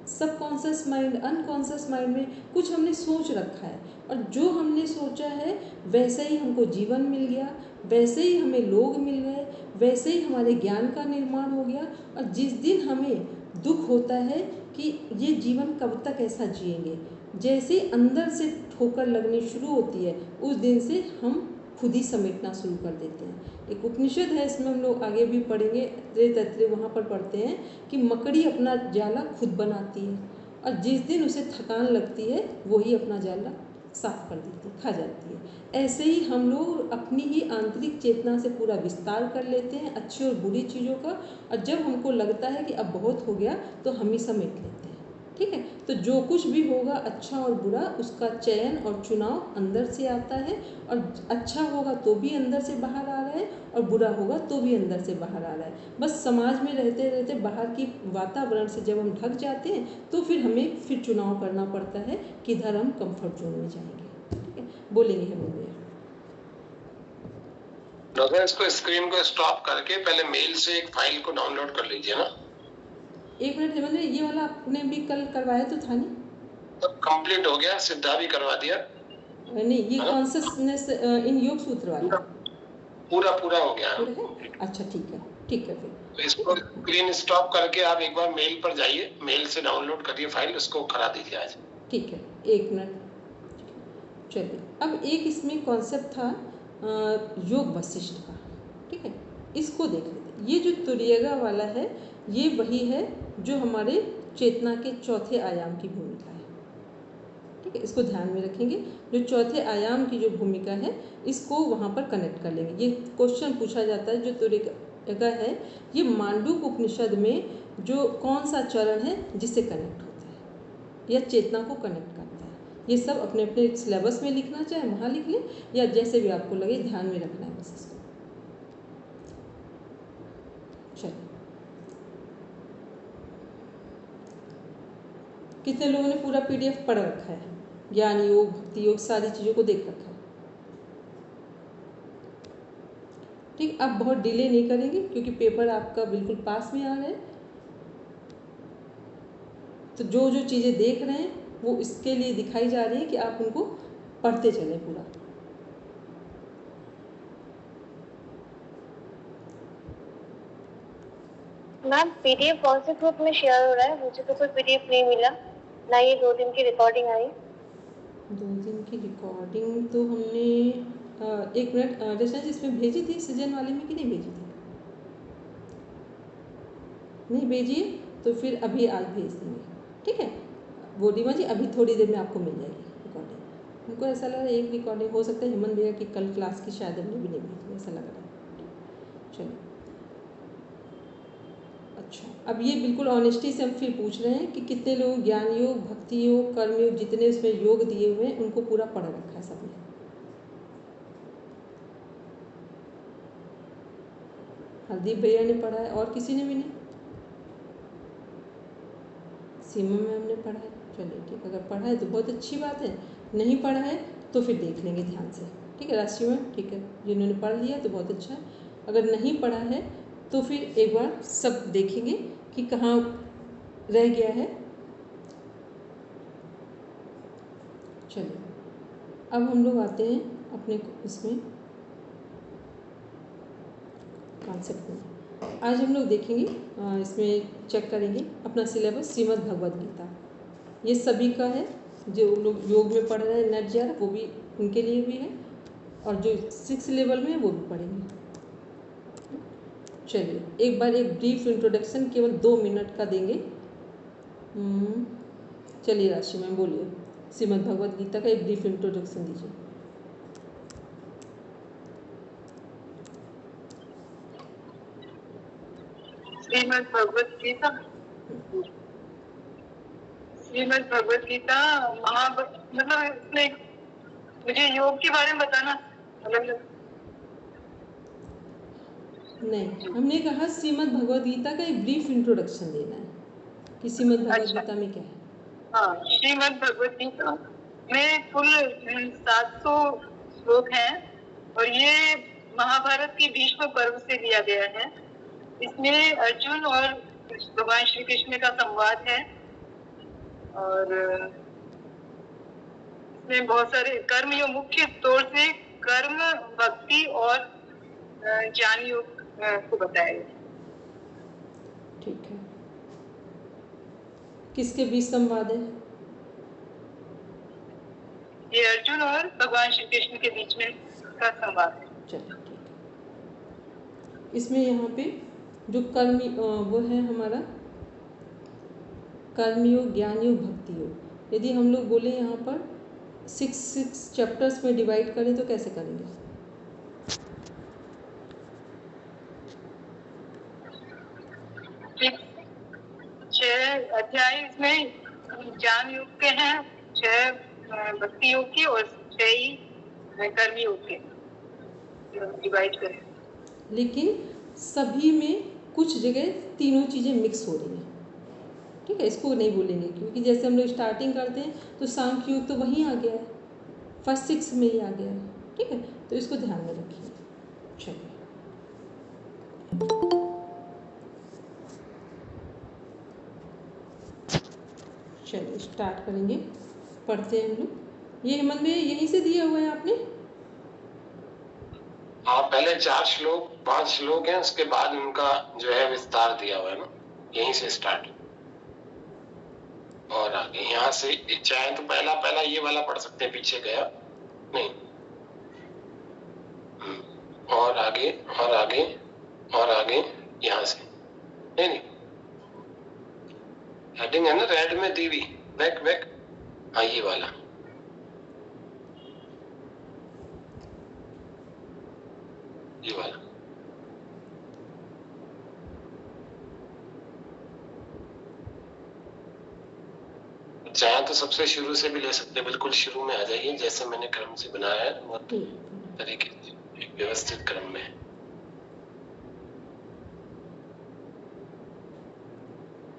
सबकॉन्शियस माइंड, अनकॉन्शियस माइंड में कुछ हमने सोच रखा है, और जो हमने सोचा है वैसे ही हमको जीवन मिल गया, वैसे ही हमें लोग मिल गए, वैसे ही हमारे ज्ञान का निर्माण हो गया। और जिस दिन हमें दुख होता है कि ये जीवन कब तक ऐसा जिएंगे, जैसे अंदर से ठोकर लगनी शुरू होती है उस दिन से हम खुद ही समेटना शुरू कर देते हैं। एक उपनिषद है, इसमें हम लोग आगे भी पढ़ेंगे, त्रेतत्रे, वहाँ पर पढ़ते हैं कि मकड़ी अपना जाला खुद बनाती है, और जिस दिन उसे थकान लगती है वही अपना जाला साफ कर देती है, खा जाती है। ऐसे ही हम लोग अपनी ही आंतरिक चेतना से पूरा विस्तार कर लेते हैं अच्छी और बुरी चीज़ों का, और जब हमको लगता है कि अब बहुत हो गया तो हम ही समेट लेते हैं। ठीक है, तो जो कुछ भी होगा अच्छा और बुरा, उसका चयन और चुनाव अंदर से आता है, और अच्छा होगा तो भी अंदर से बाहर आ रहा है, और बुरा होगा तो भी अंदर से बाहर आ रहा है। बस समाज में रहते रहते बाहर की वातावरण से जब हम ढक जाते हैं तो फिर हमें फिर चुनाव करना पड़ता है किधर हम कंफर्ट जोन में जाएंगे। ठीक है, बोलेंगे हेमंत भैया। डॉक्टर इसको स्क्रीन को स्टॉप करके पहले मेल से एक फाइल को डाउनलोड कर लीजिए ना। एक मिनट हेमंत भैया, ये वाला आपने भी कल करवाया तो था नहीं? तो कंप्लीट हो गया, सिद्धा भी करवा दिया। नहीं, ये कॉन्शियसनेस इन योग सूत्र वाला पूरा पूरा हो गया पूरा है। अच्छा ठीक है, ठीक है फिर तो इसको स्क्रीन स्टॉप करके आप एक बार मेल पर जाइए, मेल से डाउनलोड करिए फाइल, उसको करा दीजिए आज। ठीक है, एक मिनट। चलिए, अब एक इसमें कॉन्सेप्ट था योग वशिष्ठ का। ठीक है, इसको देख लेते हैं। ये जो तुर्यगा वाला है ये वही है जो हमारे चेतना के चौथे आयाम की भूमिका है। ठीक है, इसको ध्यान में रखेंगे। जो चौथे आयाम की जो भूमिका है इसको वहाँ पर कनेक्ट कर लेंगे। ये क्वेश्चन पूछा जाता है, जो तुर्यगा है ये मांडूक उपनिषद में जो कौन सा चरण है जिससे कनेक्ट होता है या चेतना को कनेक्ट करता है। ये सब अपने अपने सिलेबस में लिखना, चाहे वहाँ लिख लें या जैसे भी आपको लगे, ध्यान में रखना है बस इसको। चलिए, कितने लोगों ने पूरा PDF पढ़ रखा है? ज्ञान योग, भक्ति योग, सारी चीज़ों को देख रखा है? ठीक, अब बहुत डिले नहीं करेंगे क्योंकि पेपर आपका बिल्कुल पास में आ रहा है। तो जो जो चीज़ें देख रहे हैं वो इसके लिए दिखाई जा रही है कि आप उनको पढ़ते चलें पूरा। मैम PDF कौन से ग्रुप में शेयर हो रहा है? मुझे तो कोई PDF नहीं मिला, ना ये 2 दिन की रिकॉर्डिंग आई। 2 दिन की रिकॉर्डिंग तो हमने एक मिनट रचना जी इसमें भेजी थी, सृजन वाले में कि नहीं भेजी थी? नहीं भेजी है तो फिर अभी आज भेज देंगे। ठीक है, वो रीमा जी अभी थोड़ी देर में आपको मिल जाएगी रिकॉर्डिंग। हमको ऐसा लग रहा है एक रिकॉर्डिंग हो सकता है हेमंत भैया की कल क्लास की शायद हमने भी नहीं भेजी, ऐसा लग रहा है। चलिए, अच्छा, अब ये बिल्कुल ऑनेस्टी से हम फिर पूछ रहे हैं कि कितने लोग ज्ञान योग, भक्ति योग, कर्म योग, जितने उसमें योग दिए हुए हैं उनको पूरा पढ़ रखा है सबने? हरदीप भैया ने पढ़ा है, और किसी ने भी नहीं? सीमा मैम ने पढ़ा है, चलिए ठीक, अगर पढ़ा है तो बहुत अच्छी बात है, नहीं पढ़ा है तो फिर देख लेंगे ध्यान से। ठीक है राशि मैम, ठीक है, जिन्होंने पढ़ लिया तो बहुत अच्छा है, अगर नहीं पढ़ा है तो फिर एक बार सब देखेंगे कि कहाँ रह गया है। चलिए, अब हम लोग आते हैं अपने इसमें कॉन्सेप्ट में। आज हम लोग देखेंगे, इसमें चेक करेंगे अपना सिलेबस श्रीमद् भगवद गीता। ये सभी का है, जो लोग योग में पढ़ रहे हैं नेट जार वो भी उनके लिए भी है, और जो 6 लेवल में है वो भी पढ़ेंगे। चलिए, एक बार एक ब्रीफ इंट्रोडक्शन केवल 2 मिनट का देंगे। चलिए राशि मैम बोलिए, श्रीमद् भगवद गीता का एक ब्रीफ इंट्रोडक्शन दीजिए। श्रीमद् भगवत गीता मतलब इसमें मुझे योग के बारे में बताना मतलब नहीं, हमने कहा श्रीमद् भगवद गीता का एक ब्रीफ इंट्रोडक्शन देना है कि श्रीमद् भगवद गीता में क्या है। हाँ, श्रीमद् भगवद गीता में कुल 700 श्लोक हैं और ये महाभारत के भीष्म पर्व से लिया गया है। इसमें अर्जुन और भगवान श्री कृष्ण का संवाद है और इसमें बहुत सारे कर्म योग, मुख्य तौर से कर्म, भक्ति और ज्ञान योग को बताया गया। ठीक है, किसके बीच संवाद है? ये अर्जुन और भगवान श्री कृष्ण के बीच में का संवाद है। चलिए ठीक है। इसमें यहाँ पे जो कर्म वो है हमारा कर्मयोग, ज्ञान योग, भक्ति योग। यदि हम लोग बोले यहाँ पर 6 चैप्टर्स में डिवाइड करें तो कैसे करेंगे? 6 अध्याय इसमें ज्ञान योग के हैं, 6 भक्ति योग के और 6 ही कर्म योग के डिवाइड करें। लेकिन सभी में कुछ जगह तीनों चीज़ें मिक्स हो रही हैं। ठीक है, इसको नहीं बोलेंगे क्योंकि जैसे हम लोग स्टार्टिंग करते हैं तो सांख्य योग तो वहीं आ गया है, फर्स्ट 6 में ही आ गया है। ठीक है, तो इसको ध्यान में रखिए। चलिए चलिए स्टार्ट करेंगे, पढ़ते हैं हम लोग। ये हेमंत में यहीं से दिया हुआ है आपने? हाँ, पहले 4 श्लोक 5 श्लोक हैं, उसके बाद उनका जो है विस्तार दिया हुआ है ना, यहीं से स्टार्ट और आगे यहाँ से चाहे तो पहला ये वाला पढ़ सकते हैं, पीछे गया नहीं, और आगे और आगे और आगे यहाँ से नहीं हेडिंग है ना रेड में दी हुई, बैक हाँ ये वाला चाहे तो सबसे शुरू से भी ले सकते हैं, बिल्कुल शुरू में आ जाइए, जैसे मैंने क्रम से बनाया है वो तरीके से व्यवस्थित क्रम में।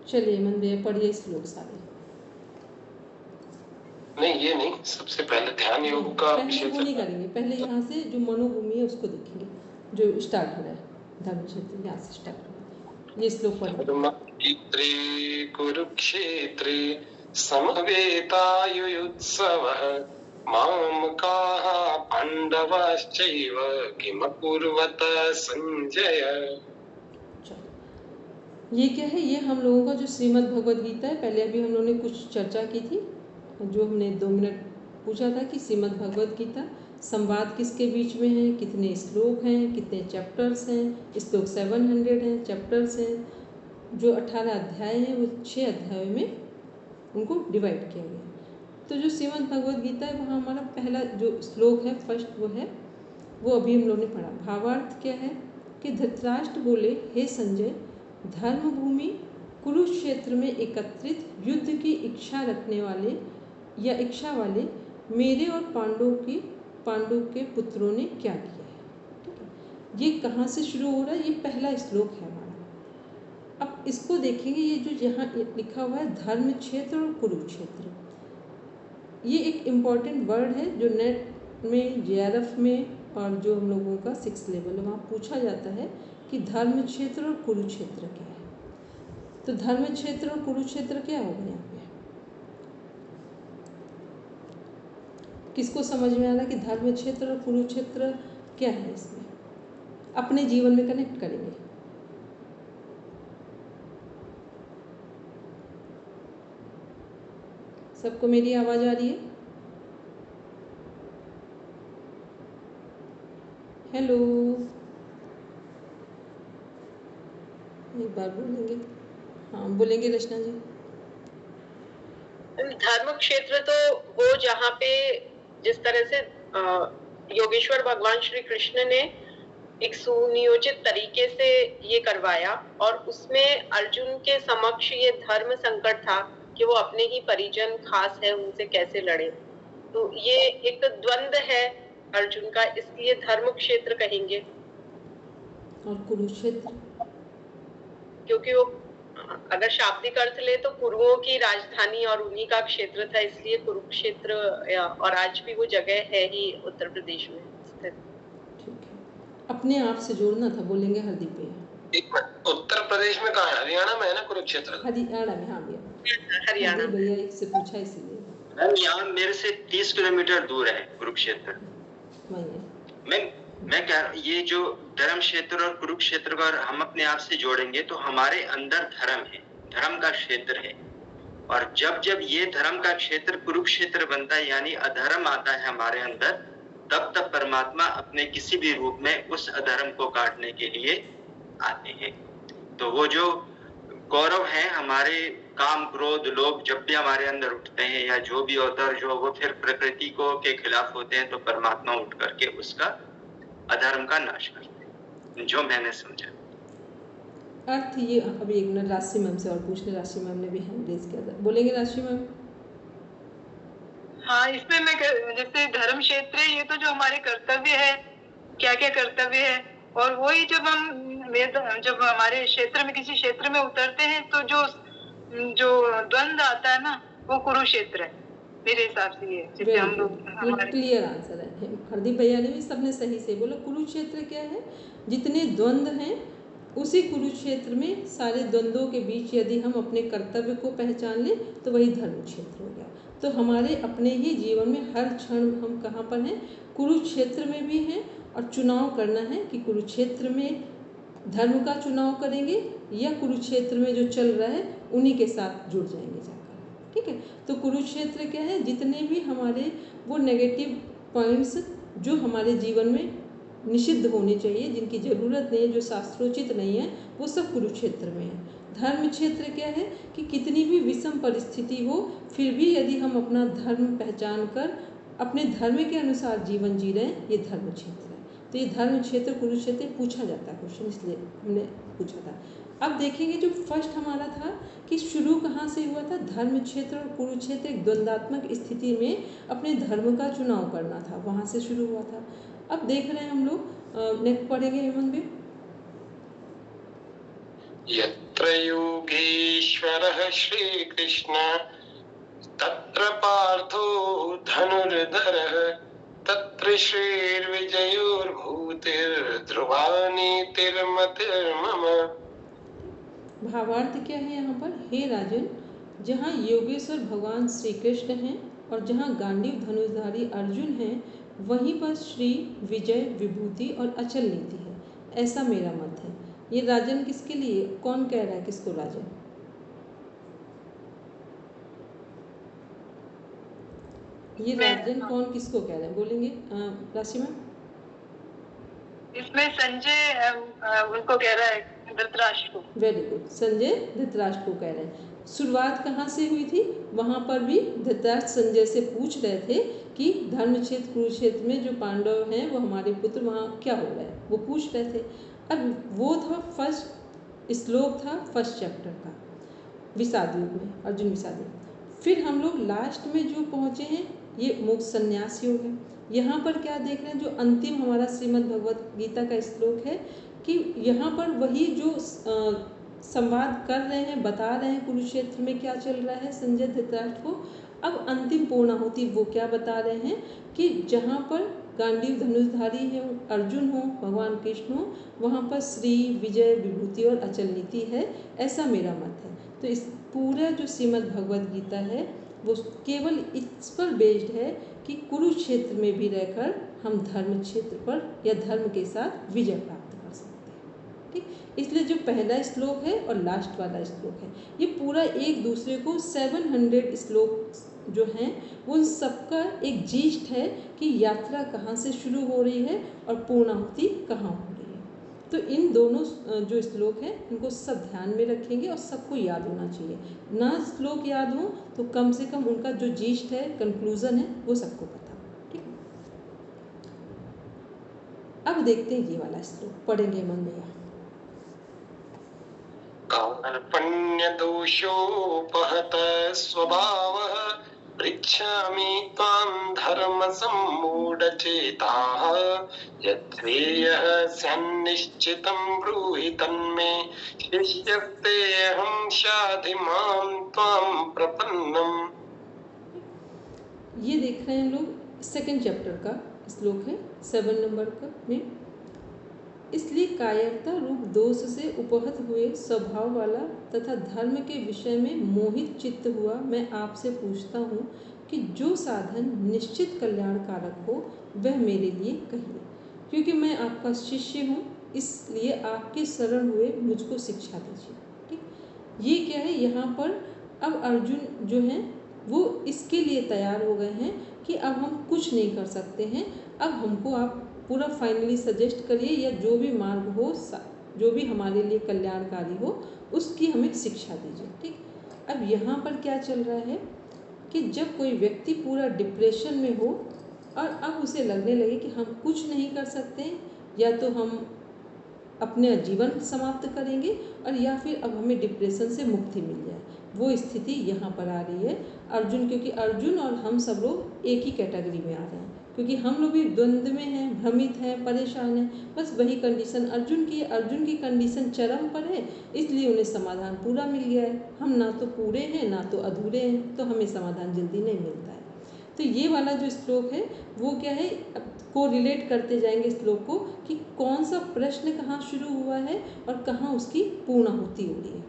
चलिए मन भैया पढ़िए श्लोक सारे। नहीं ये नहीं, सबसे पहले ध्यान योग का विषय नहीं करेंगे, पहले यहाँ से जो मनोभूमि है उसको देखेंगे, जो स्टार्ट हो रहा है धर्म क्षेत्र, यहाँ से स्टार्ट हो रहा है। ये श्लोक पढ़िए। कुरुक्षेत्रे समवेतायुयुत्सवः मामकाः पांडवाश्चैव किमकुर्वत संजय। ये क्या है? ये हम लोगों का जो श्रीमद् भगवद गीता है, पहले अभी हम लोगों ने कुछ चर्चा की थी, जो हमने 2 मिनट पूछा था कि श्रीमद् भगवद गीता संवाद किसके बीच में है, कितने श्लोक हैं, कितने चैप्टर्स हैं। श्लोक 700 हैं, चैप्टर्स हैं। जो 18 अध्याय हैं वो 6 अध्यायों में उनको डिवाइड किया गया। तो जो श्रीमद् भगवद गीता है वहाँ हमारा पहला जो श्लोक है फर्स्ट वो अभी हम लोगों ने पढ़ा। भावार्थ क्या है कि धृतराष्ट्र बोले, हे संजय, धर्म भूमि कुरुक्षेत्र में एकत्रित युद्ध की इच्छा रखने वाले या इच्छा वाले मेरे और पांडव के पुत्रों ने क्या किया है। ठीक है, ये कहाँ से शुरू हो रहा है? ये पहला श्लोक है हमारा। अब इसको देखेंगे, ये जो यहाँ लिखा हुआ है धर्म क्षेत्र और कुरुक्षेत्र, ये एक इम्पॉर्टेंट वर्ड है जो नेट में, JRF में और जो हम लोगों का 6 लेवल है वहाँ पूछा जाता है कि धर्म क्षेत्र और कुरुक्षेत्र क्या है। तो धर्म क्षेत्र और कुरुक्षेत्र क्या होगा यहाँ पे? किसको समझ में आ रहा है कि धर्म क्षेत्र और कुरुक्षेत्र क्या है? इसमें अपने जीवन में कनेक्ट करेंगे। सबको मेरी आवाज़ आ रही है? हेलो, एक बार बोलेंगे? हाँ बोलेंगे रचना जी। धर्म क्षेत्र तो वो जहाँ पे जिस तरह से योगेश्वर भगवान श्री कृष्ण ने एक सुनियोजित तरीके से ये करवाया, और उसमें अर्जुन के समक्ष ये धर्म संकट था कि वो अपने ही परिजन खास है उनसे कैसे लड़े। तो ये एक द्वंद है अर्जुन का, इसलिए धर्म क्षेत्र कहेंगे। और कुरुक्षेत्र, क्योंकि वो अगर शाब्दिक अर्थ ले तो कुरुओं की राजधानी और उन्हीं का क्षेत्र था, इसलिए कुरुक्षेत्र, और आज भी वो जगह है ही उत्तर प्रदेश में स्थित। ठीक है, अपने आप से जोड़ना था, बोलेंगे हरदीप भैया। उत्तर प्रदेश में कहाँ है? हरियाणा में है ना कुरुक्षेत्र? हरियाणा में, हाँ भैया, हरियाणा भैया एक से पूछा इसीलिए। मैम यहाँ मेरे से 30 किलोमीटर दूर है कुरुक्षेत्र। मैं कह रहा हूँ ये जो धर्म क्षेत्र और कुरुक्षेत्र को हम अपने आप से जोड़ेंगे तो हमारे अंदर धर्म है, धर्म का क्षेत्र है। और जब जब ये धर्म का क्षेत्र कुरुक्षेत्र बनता है यानी अधर्म आता है हमारे अंदर, तब तब परमात्मा अपने किसी भी रूप में उस अधर्म को काटने के लिए आते हैं। तो वो जो कौरव हैं, हमारे काम क्रोध लोभ जब भी हमारे अंदर उठते हैं या जो भी होता है, जो वो फिर प्रकृति को के खिलाफ होते हैं, तो परमात्मा उठ करके उसका अधर्म का नाश करते हैं, जो मैंने समझा। अर्थ ये, अभी एक मिनट राशि मैम से और पूछने, राशि मैम ने भी हैंड रेज किया था, बोलेंगे राशि मैम। हाँ, इसमें मैं जैसे धर्म क्षेत्र है, ये तो जो हमारे कर्तव्य है, क्या क्या कर्तव्य है, और वही जब हमारे क्षेत्र में किसी क्षेत्र में उतरते हैं तो जो द्वंद आता है ना, वो कुरुक्षेत्र है मेरे हिसाब से। ये जैसे हम लोग क्लियर आंसर है, हरदीप भैया ने भी सबने सही से बोला। कुरुक्षेत्र क्या है? जितने द्वंद हैं उसी कुरुक्षेत्र में सारे द्वंद्वों के बीच यदि हम अपने कर्तव्य को पहचान लें तो वही धर्म क्षेत्र हो गया। तो हमारे अपने ही जीवन में हर क्षण हम कहाँ पर हैं? कुरुक्षेत्र में भी हैं, और चुनाव करना है कि कुरुक्षेत्र में धर्म का चुनाव करेंगे या कुरुक्षेत्र में जो चल रहा है उन्हीं के साथ जुड़ जाएंगे जाकर। ठीक है, तो कुरुक्षेत्र क्या है? जितने भी हमारे वो नेगेटिव पॉइंट्स जो हमारे जीवन में निषिद्ध होने चाहिए, जिनकी ज़रूरत नहीं है, जो शास्त्रोचित नहीं है, वो सब कुरुक्षेत्र में है। धर्म क्षेत्र क्या है कि कितनी भी विषम परिस्थिति हो, फिर भी यदि हम अपना धर्म पहचान कर अपने धर्म के अनुसार जीवन जी रहे हैं, ये धर्म क्षेत्र है। तो ये धर्म क्षेत्र कुरुक्षेत्र पूछा जाता है क्वेश्चन, इसलिए हमने पूछा था। अब देखेंगे जो फर्स्ट हमारा था कि शुरू कहाँ से हुआ था? धर्म क्षेत्र और कुरुक्षेत्र एक द्वंद्वात्मक स्थिति में अपने धर्म का चुनाव करना था, वहाँ से शुरू हुआ था। अब देख रहे हैं हम लोग, नेक्स्ट पढ़ेंगे हेमंत भी। यत्र योगेश्वरः श्री कृष्ण तत्र पार्थो धनुर्धरः तत्र श्रीर्विजयोर्भूतिर्ध्रुवानीतिर्मतिर्मम। भावार्थ क्या है यहाँ पर? हे राजन, जहाँ योगेश्वर भगवान श्री कृष्ण हैं और जहाँ गांडीव धनुषधारी अर्जुन हैं, वहीं पर श्री, विजय, विभूति और अचल नीति है, ऐसा मेरा मत है। ये राजन किसके लिए? कौन कह रहा है किसको राजन? ये राजन कौन किसको कह रहे हैं? बोलेंगे राशि मैम। इसमें संजय उनको कह रहा है, धृतराष्ट्र को। वेरी गुड, संजय धृतराष्ट्र को कह रहे हैं। शुरुआत कहाँ से हुई थी? वहाँ पर भी धृतराष्ट्र संजय से पूछ रहे थे कि धर्म क्षेत्र कुरुक्षेत्र में जो पांडव हैं वो हमारे पुत्र, वहाँ क्या हो रहा है, वो पूछ रहे थे। अब वो था फर्स्ट श्लोक था फर्स्ट चैप्टर का, विषाद युग में, अर्जुन विषाद युग। फिर हम लोग लास्ट में जो पहुँचे हैं ये मोक्ष संन्यास योग है। यहाँ पर क्या देख रहे हैं? जो अंतिम हमारा श्रीमद् भगवत गीता का श्लोक है कि यहाँ पर वही जो संवाद कर रहे हैं, बता रहे हैं कुरुक्षेत्र में क्या चल रहा है संजय धृतराष्ट्र को। अब अंतिम पूर्णाहुति वो क्या बता रहे हैं कि जहाँ पर गांडीव धनुषधारी है अर्जुन हो, भगवान कृष्ण हो, वहाँ पर श्री, विजय, विभूति और अचल नीति है, ऐसा मेरा मत है। तो इस पूरा जो श्रीमद् भगवत गीता है वो केवल इस पर बेस्ड है कि कुरुक्षेत्र में भी रहकर हम धर्म क्षेत्र पर या धर्म के साथ विजय प्राप्त कर सकते हैं। ठीक, इसलिए जो पहला श्लोक है और लास्ट वाला श्लोक है, ये पूरा एक दूसरे को 700 श्लोक जो हैं उन सबका एक जीस्ट है कि यात्रा कहाँ से शुरू हो रही है और पूर्णाहुति कहाँ हो रही है। तो इन दोनों जो श्लोक हैं इनको सब ध्यान में रखेंगे और सबको याद होना चाहिए। ना श्लोक याद हो तो कम से कम उनका जो जीस्ट है, कंक्लूजन है, वो सबको पता हो। ठीक, अब देखते हैं ये वाला श्लोक, पढ़ेंगे मन भैया। कार्पण्य दोषोपहत स्वभावः पृच्छामि त्वां धर्म सम्मूढचेताः यच्छ्रेयः स्यान्निश्चितं ब्रूहि तन्मे शिष्यस्तेऽहं शाधि मां त्वां प्रपन्नम्। ये देख रहे हैं लोग, सेकंड चैप्टर का श्लोक है 7 नंबर का में। इसलिए कायरता रूप दोष से उपहत हुए स्वभाव वाला तथा धर्म के विषय में मोहित चित्त हुआ मैं आपसे पूछता हूँ कि जो साधन निश्चित कल्याणकारक हो वह मेरे लिए कहिए, क्योंकि मैं आपका शिष्य हूँ, इसलिए आपके शरण हुए मुझको शिक्षा दीजिए। ठीक, ये क्या है यहाँ पर अब अर्जुन जो हैं वो इसके लिए तैयार हो गए हैं कि अब हम कुछ नहीं कर सकते हैं, अब हमको आप पूरा फाइनली सजेस्ट करिए या जो भी मार्ग हो, जो भी हमारे लिए कल्याणकारी हो, उसकी हमें शिक्षा दीजिए। ठीक, अब यहाँ पर क्या चल रहा है कि जब कोई व्यक्ति पूरा डिप्रेशन में हो और अब उसे लगने लगे कि हम कुछ नहीं कर सकते हैं, या तो हम अपने जीवन समाप्त करेंगे और या फिर अब हमें डिप्रेशन से मुक्ति मिल जाए, वो स्थिति यहाँ पर आ रही है अर्जुन, क्योंकि अर्जुन और हम सब लोग एक ही कैटेगरी में आ रहे हैं, क्योंकि हम लोग भी द्वंद्व में हैं, भ्रमित हैं, परेशान हैं, बस वही कंडीशन अर्जुन की कंडीशन चरम पर है, इसलिए उन्हें समाधान पूरा मिल गया है। हम ना तो पूरे हैं ना तो अधूरे हैं, तो हमें समाधान जल्दी नहीं मिलता है। तो ये वाला जो श्लोक है वो क्या है, को रिलेट करते जाएंगे श्लोक को कि कौन सा प्रश्न कहाँ शुरू हुआ है और कहाँ उसकी पूर्णाहुति हो रही है।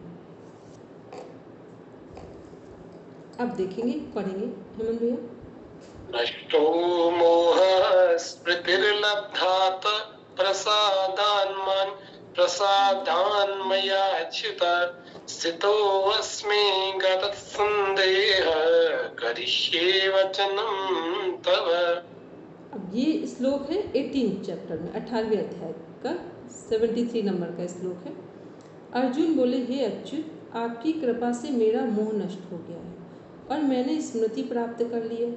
अब देखेंगे, पढ़ेंगे हेमंत भैया। नष्टो मोहः स्मृतिर्लब्धात् प्रसादान्मयाच्युत स्थितोऽस्मि गतसन्देहः करिष्ये वचनं तव। अब ये श्लोक है 18 चैप्टर में, 18वें अध्याय का 73 नंबर का श्लोक है। अर्जुन बोले, हे अच्युत, आपकी कृपा से मेरा मोह नष्ट हो गया है और मैंने स्मृति प्राप्त कर ली है।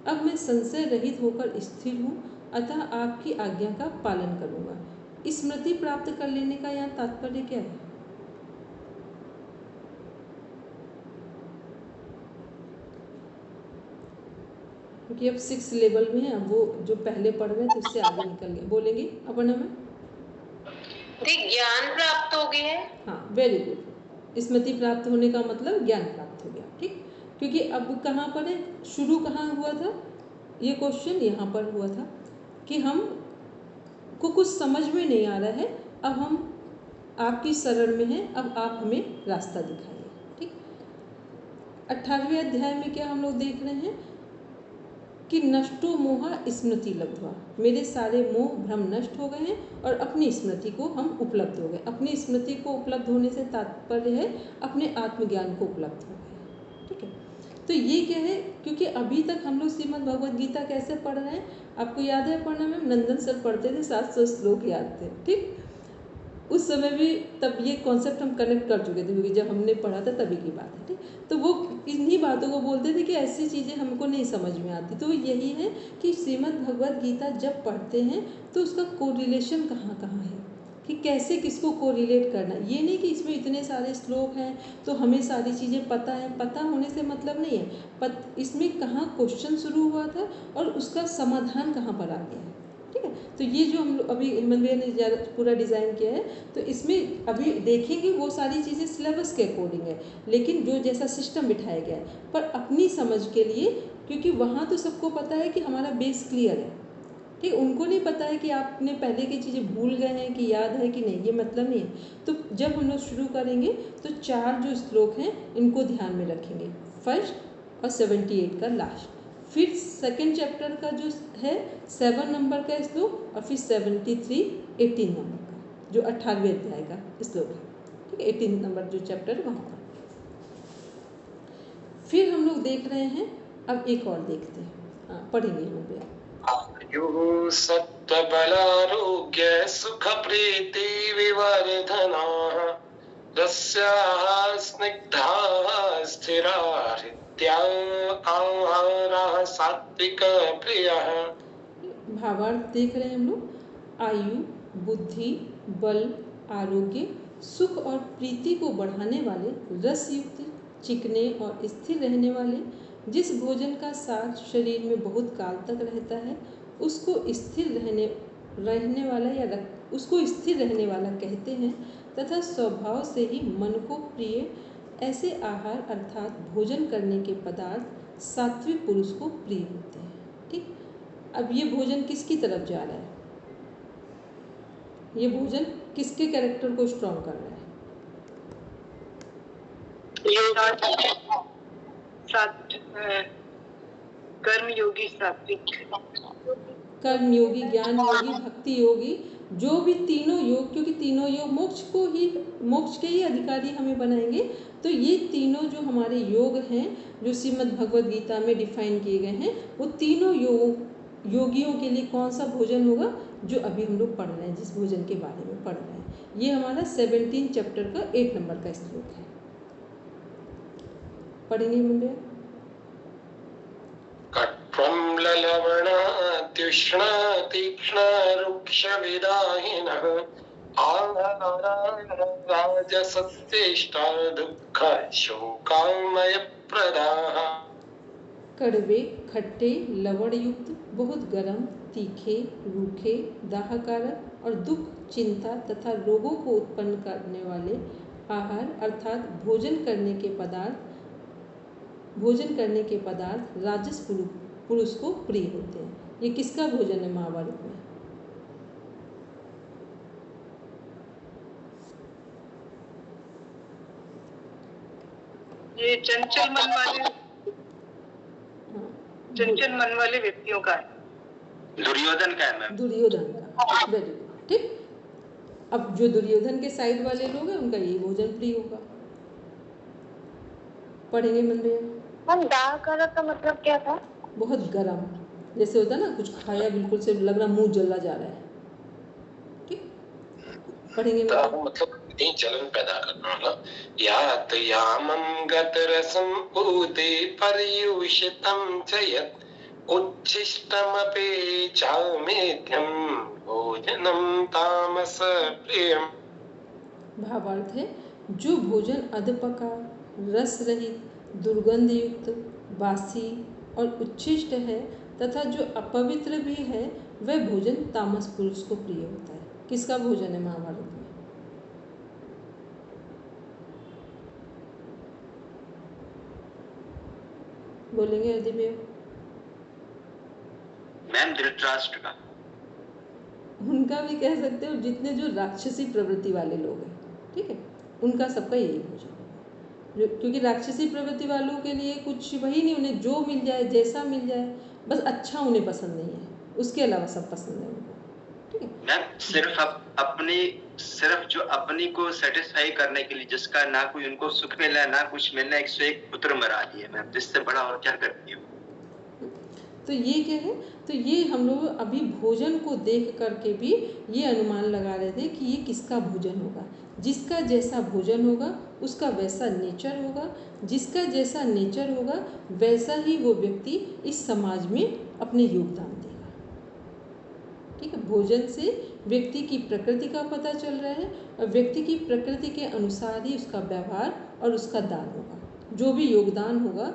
अब मैं संशय रहित होकर स्थिर हूँ, अतः आपकी आज्ञा का पालन करूँगा। स्मृति प्राप्त कर लेने का यहाँ तात्पर्य क्या है? क्योंकि अब 6 लेवल में है, अब वो जो पहले पढ़ रहे हैं तो उससे आगे निकल गए। बोलेंगे अपना में ज्ञान प्राप्त हो गया है। हाँ, वेरी गुड। स्मृति प्राप्त होने का मतलब ज्ञान प्राप्त हो गया। ठीक, क्योंकि अब कहाँ पर है, शुरू कहाँ हुआ था, ये क्वेश्चन यहाँ पर हुआ था कि हम को कुछ समझ में नहीं आ रहा है, अब हम आपकी शरण में हैं, अब आप हमें रास्ता दिखाइए। ठीक, 18वें अध्याय में क्या हम लोग देख रहे हैं कि नष्टो मोह स्मृति लब्ध्वा, मेरे सारे मोह भ्रम नष्ट हो गए हैं और अपनी स्मृति को हम उपलब्ध हो गए। अपनी स्मृति को उपलब्ध होने से तात्पर्य है अपने आत्मज्ञान को उपलब्ध हो गए। ठीक है, तो ये क्या है, क्योंकि अभी तक हम लोग श्रीमद् भगवद गीता कैसे पढ़ रहे हैं, आपको याद है पढ़ना में नंदन सर पढ़ते थे, 700 श्लोक याद थे। ठीक, उस समय भी तब ये कॉन्सेप्ट हम कनेक्ट कर चुके थे, क्योंकि जब हमने पढ़ा था तभी की बात है। ठीक, तो वो इन्हीं बातों को बोलते थे कि ऐसी चीज़ें हमको नहीं समझ में आती। तो यही है कि श्रीमद् भगवद गीता जब पढ़ते हैं तो उसका कोरिलेशन कहाँ कहाँ है, कि कैसे किसको कोरिलेट करना। ये नहीं कि इसमें इतने सारे श्लोक हैं तो हमें सारी चीज़ें पता है, पता होने से मतलब नहीं है, इसमें कहाँ क्वेश्चन शुरू हुआ था और उसका समाधान कहाँ पर आ गया है। ठीक है, तो ये जो हम अभी हेमंत भैया ने पूरा डिज़ाइन किया है, तो इसमें अभी देखेंगे वो सारी चीज़ें सिलेबस के अकॉर्डिंग है, लेकिन जो जैसा सिस्टम बिठाया गया है, पर अपनी समझ के लिए, क्योंकि वहाँ तो सबको पता है कि हमारा बेस क्लियर है। ठीक, उनको नहीं पता है कि आपने पहले की चीज़ें भूल गए हैं कि याद है कि नहीं, ये मतलब नहीं है। तो जब हम लोग शुरू करेंगे तो 4 जो श्लोक हैं इनको ध्यान में रखेंगे, फर्स्ट और 78 का लास्ट, फिर सेकंड चैप्टर का जो है 7 नंबर का श्लोक, और फिर 73 18 नंबर का जो 18वें अध्याय का श्लोक है। ठीक है, 18 नंबर जो चैप्टर है वहाँ पर। फिर हम लोग देख रहे हैं, अब एक और देखते हैं। हाँ, पढ़ेंगे हम लोग। आयुः सत्त्वबलारोग्य सुखप्रीति विवर्धनाः रस्याः स्निग्धाः स्थिराः आहाराः सात्विक प्रियः। भावार्थ देख रहे हैं हम लोग। आयु, बुद्धि, बल, आरोग्य, सुख और प्रीति को बढ़ाने वाले, रसयुक्त, चिकने और स्थिर रहने वाले, जिस भोजन का सार शरीर में बहुत काल तक रहता है उसको स्थिर रहने वाला कहते हैं तथा स्वभाव से ही मन को प्रिय ऐसे आहार अर्थात भोजन करने के पदार्थ सात्विक पुरुष को प्रिय होते हैं। ठीक, अब ये भोजन किसकी तरफ जा रहा है? ये भोजन किसके कैरेक्टर को स्ट्रॉन्ग कर रहा है? कर्मयोगी, सात्विक, कर्मयोगी, ज्ञान योगी, भक्ति योगी, जो भी तीनों योग, क्योंकि तीनों योग मोक्ष के ही अधिकारी हमें बनाएंगे। तो ये तीनों जो हमारे योग हैं जो श्रीमद् भगवद गीता में डिफाइन किए गए हैं, वो तीनों योगियों के लिए कौन सा भोजन होगा जो अभी हम लोग पढ़ रहे हैं, जिस भोजन के बारे में पढ़ रहे हैं। ये हमारा 17 चैप्टर का 8 नंबर का श्लोक है। पढ़ेंगे मुंडे। कट्वं ललवणात्युष्ण तीक्ष्ण रुक्ष विदाहिनः राजसस्येष्टा दुःख शोकामय प्रदाः। कड़वे, खट्टे, लवण युक्त, बहुत गर्म, तीखे, रूखे, दाहकारक और दुख, चिंता तथा रोगों को उत्पन्न करने वाले आहार अर्थात भोजन करने के पदार्थ राजस पुरुष को प्रिय होते हैं। ये किसका भोजन है महाभारत में? ये चंचल मन वाले व्यक्तियों का है। दुर्योधन का है मैम। दुर्योधन का, वेरी गुड। ठीक, अब जो दुर्योधन के साइड वाले लोग हैं उनका यही भोजन प्रिय होगा। पढ़ेंगे मंदिर। दाहकारक का मतलब क्या था? बहुत गर्म, जैसे होता है ना कुछ खाया बिल्कुल से लग रहा मुंह जला जा रहा है। ठीक, पढ़ेंगे मतलब इतनी जलन पैदा करना वाला। यात यामं गतरसं ऊते पर्युषितं च यत् उच्छिष्टमपि चामेध्यं भोजनं तामस प्रियम्। भावार्थ है, जो भोजन अधपका, रस रहित, दुर्गंध युक्त, बासी और उच्छिष्ट है तथा जो अपवित्र भी है वह भोजन तामस पुरुष को प्रिय होता है। किसका भोजन है महाभारत में? बोलेंगे अधिदेव? मैम धृतराष्ट्र का। उनका भी कह सकते हो, जितने जो राक्षसी प्रवृत्ति वाले लोग हैं, ठीक है, उनका सबका यही भोजन है। क्योंकि राक्षसी प्रवृत्ति वालों के लिए कुछ वही नहीं, उन्हें जो मिल जाए, जैसा मिल जाए, बस अच्छा उन्हें पसंद नहीं है, उसके अलावा सब पसंद है उनको। ठीक है मैम, सिर्फ जो अपनी को सेटिस्फाई करने के लिए, जिसका ना कोई उनको सुख मिला ना कुछ मिलना, 101 पुत्र मरा दिए मैम, जिससे बड़ा और क्या करती है। तो ये क्या है, तो ये हम लोग अभी भोजन को देख करके भी ये अनुमान लगा रहे थे कि ये किसका भोजन होगा। जिसका जैसा भोजन होगा उसका वैसा नेचर होगा, जिसका जैसा नेचर होगा वैसा ही वो व्यक्ति इस समाज में अपने योगदान देगा। ठीक है, भोजन से व्यक्ति की प्रकृति का पता चल रहा है और व्यक्ति की प्रकृति के अनुसार ही उसका व्यवहार और उसका दान होगा। जो भी योगदान होगा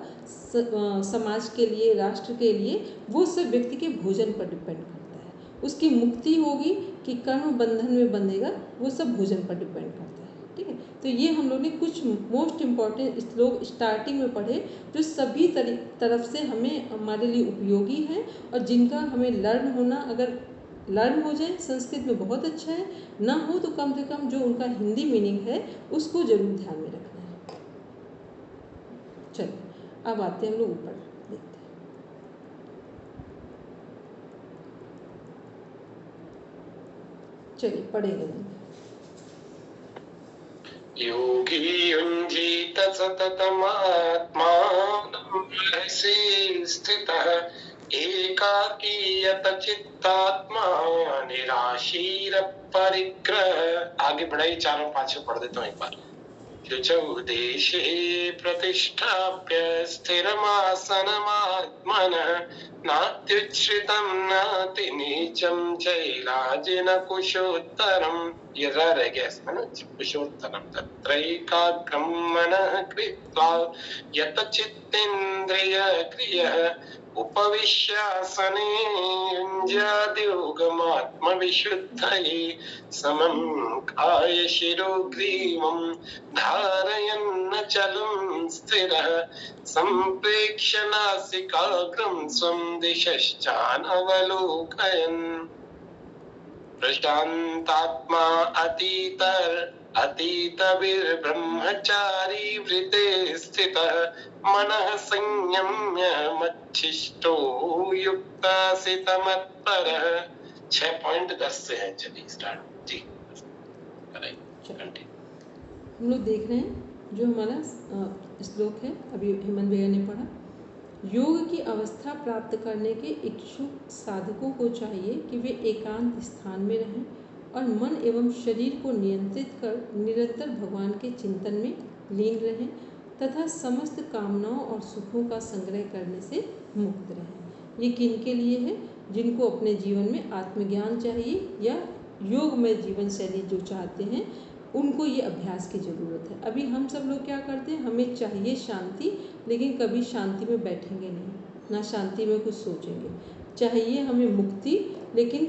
समाज के लिए, राष्ट्र के लिए, वो सब व्यक्ति के भोजन पर डिपेंड करता है। उसकी मुक्ति होगी कि कर्म बंधन में बंधेगा, वो सब भोजन पर डिपेंड करता है। ठीक है, तो ये हम लोग ने कुछ मोस्ट इम्पॉर्टेंट श्लोक स्टार्टिंग में पढ़े जो सभी तरफ से हमारे लिए उपयोगी हैं और जिनका हमें लर्न होना, अगर लर्न हो जाए संस्कृत में बहुत अच्छा है, ना हो तो कम से कम जो उनका हिंदी मीनिंग है उसको जरूर ध्यान में रखना है। चलिए अब आते हैं हम लोग ऊपर देखते हैं। चलिए पढ़ेंगे। योगी युञ्जीत सततमात्मानं रहसि स्थितः एकाकीयत चित्तात्मा निराशीर परिग्रह। आगे बढ़ाई, 4 और 5 पढ़ देता हूँ एक बार। शुचौ देशे प्रतिष्ठाप्य स्थिरमासनमात्मनः नात्युच्छ्रितं नातिनीचं चैलाजिन कुशोत्तरम् कुशोत्तरं तत्रैकाग्रं मनः कृत्वा यतचित्तेन्द्रियक्रियः उपविश्यासने युञ्जाद्योगमात्मविशुद्धये समं कायशिरोग्रीवं धारयन्नचलं स्थिरः सम्प्रेक्ष्य नासिकाग्रं स्वं दिशश्चानवलोकयन् प्रशान्तात्मा अतीतविर्ब्रह्मचारी वृते स्थितः मनः संयम्य मच्छिष्टो युक्तासितमत्परः 6.10 से है। चलिए स्टार्ट जी। हम लोग देख रहे हैं जो हमारा श्लोक है अभी हेमंत भैया ने पढ़ा। योग की अवस्था प्राप्त करने के इच्छुक साधकों को चाहिए कि वे एकांत स्थान में रहें और मन एवं शरीर को नियंत्रित कर निरंतर भगवान के चिंतन में लीन रहें तथा समस्त कामनाओं और सुखों का संग्रह करने से मुक्त रहें। ये किनके लिए है? जिनको अपने जीवन में आत्मज्ञान चाहिए या योगमय जीवन शैली जो चाहते हैं उनको ये अभ्यास की ज़रूरत है। अभी हम सब लोग क्या करते हैं, हमें चाहिए शांति, लेकिन कभी शांति में बैठेंगे नहीं, ना शांति में कुछ सोचेंगे। चाहिए हमें मुक्ति, लेकिन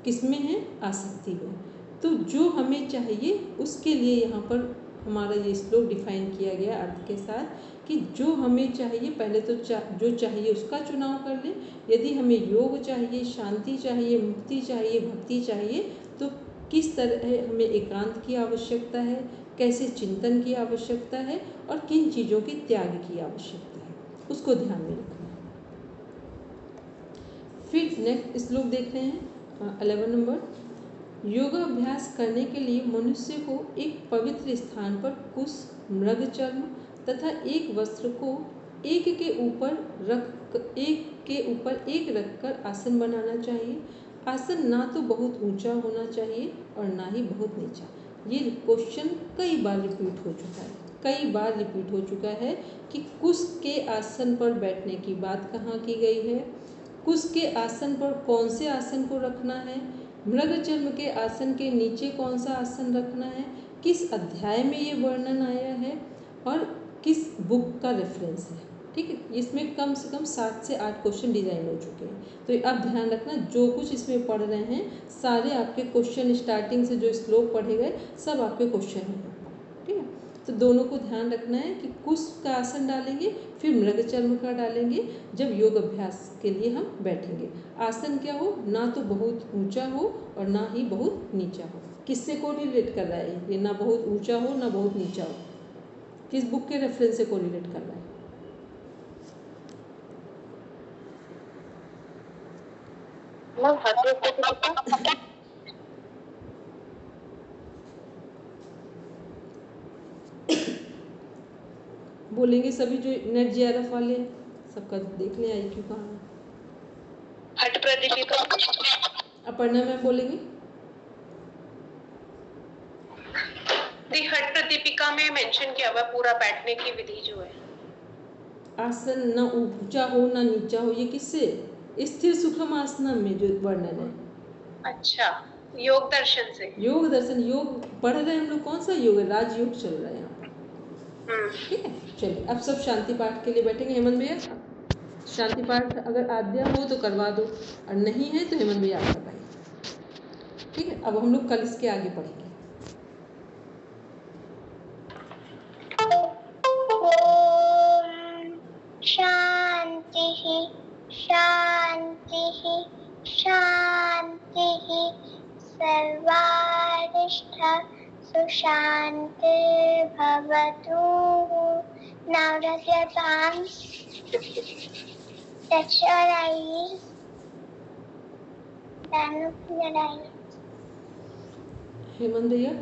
किस में है? आसक्ति में। तो जो हमें चाहिए उसके लिए यहाँ पर हमारा ये श्लोक डिफाइन किया गया अर्थ के साथ कि जो हमें चाहिए पहले तो जो चाहिए उसका चुनाव कर लें। यदि हमें योग चाहिए, शांति चाहिए, मुक्ति चाहिए, भक्ति चाहिए, तो किस तरह हमें एकांत की आवश्यकता है, कैसे चिंतन की आवश्यकता है और किन चीज़ों की त्याग की आवश्यकता है, उसको ध्यान में रखना है। फिर नेक्स्ट श्लोक देख रहे हैं 11 नंबर। योगाभ्यास करने के लिए मनुष्य को एक पवित्र स्थान पर कुश, मृगचर्म तथा एक वस्त्र को एक के ऊपर एक रखकर आसन बनाना चाहिए। आसन ना तो बहुत ऊंचा होना चाहिए और ना ही बहुत नीचा। ये क्वेश्चन कई बार रिपीट हो चुका है कि कुश के आसन पर बैठने की बात कहाँ की गई है, कुश के आसन पर कौन से आसन को रखना है, मृगचर्म के आसन के नीचे कौन सा आसन रखना है, किस अध्याय में ये वर्णन आया है और किस बुक का रेफरेंस है। ठीक है, इसमें कम से कम 7 से 8 क्वेश्चन डिजाइन हो चुके हैं। तो आप ध्यान रखना, जो कुछ इसमें पढ़ रहे हैं सारे आपके क्वेश्चन, स्टार्टिंग से जो श्लोक पढ़े गए सब आपके क्वेश्चन हैं। ठीक है, तो दोनों को ध्यान रखना है कि कुश का आसन डालेंगे, फिर मृगचर्म का डालेंगे जब योग अभ्यास के लिए हम बैठेंगे। आसन क्या हो, ना तो बहुत ऊंचा हो और ना ही बहुत नीचा हो। किससे कोरिलेट कर रहा है ये, ना बहुत ऊंचा हो ना बहुत नीचा हो, किस बुक के रेफरेंस से कोरिलेट कर रहा है? बोलेंगे सभी जो नेट जेआरएफ वाले हैं, सबका देख लें IQ कहाँ है। हट प्रदीपिका, अपर्णा मैम बोलेंगे। हट प्रदीपिका में मेंशन किया हुआ पूरा बैठने की विधि जो है। आसन ना ऊंचा हो ना नीचा हो, ये किससे? स्थिर सुखम आसनम में जो वर्णन है। अच्छा, योग दर्शन से। योग दर्शन, योग पढ़ रहे हैं हम लोग, कौन सा योग है? राजयोग चल रहा है यहाँ पर। ठीक है, चलिए अब सब शांति पाठ के लिए बैठेंगे। हेमंत भैया शांति पाठ अगर आद्या हो तो करवा दो, और नहीं है तो हेमंत भैया आप करवाइए। ठीक है, अब हम लोग कल इसके आगे पढ़ेंगे। शांति शांति शांति सर्वारिष्ठ सुशांतिर्भवतु। Now rest your palms, touch your eyes, then open your eyes. Hemant भैया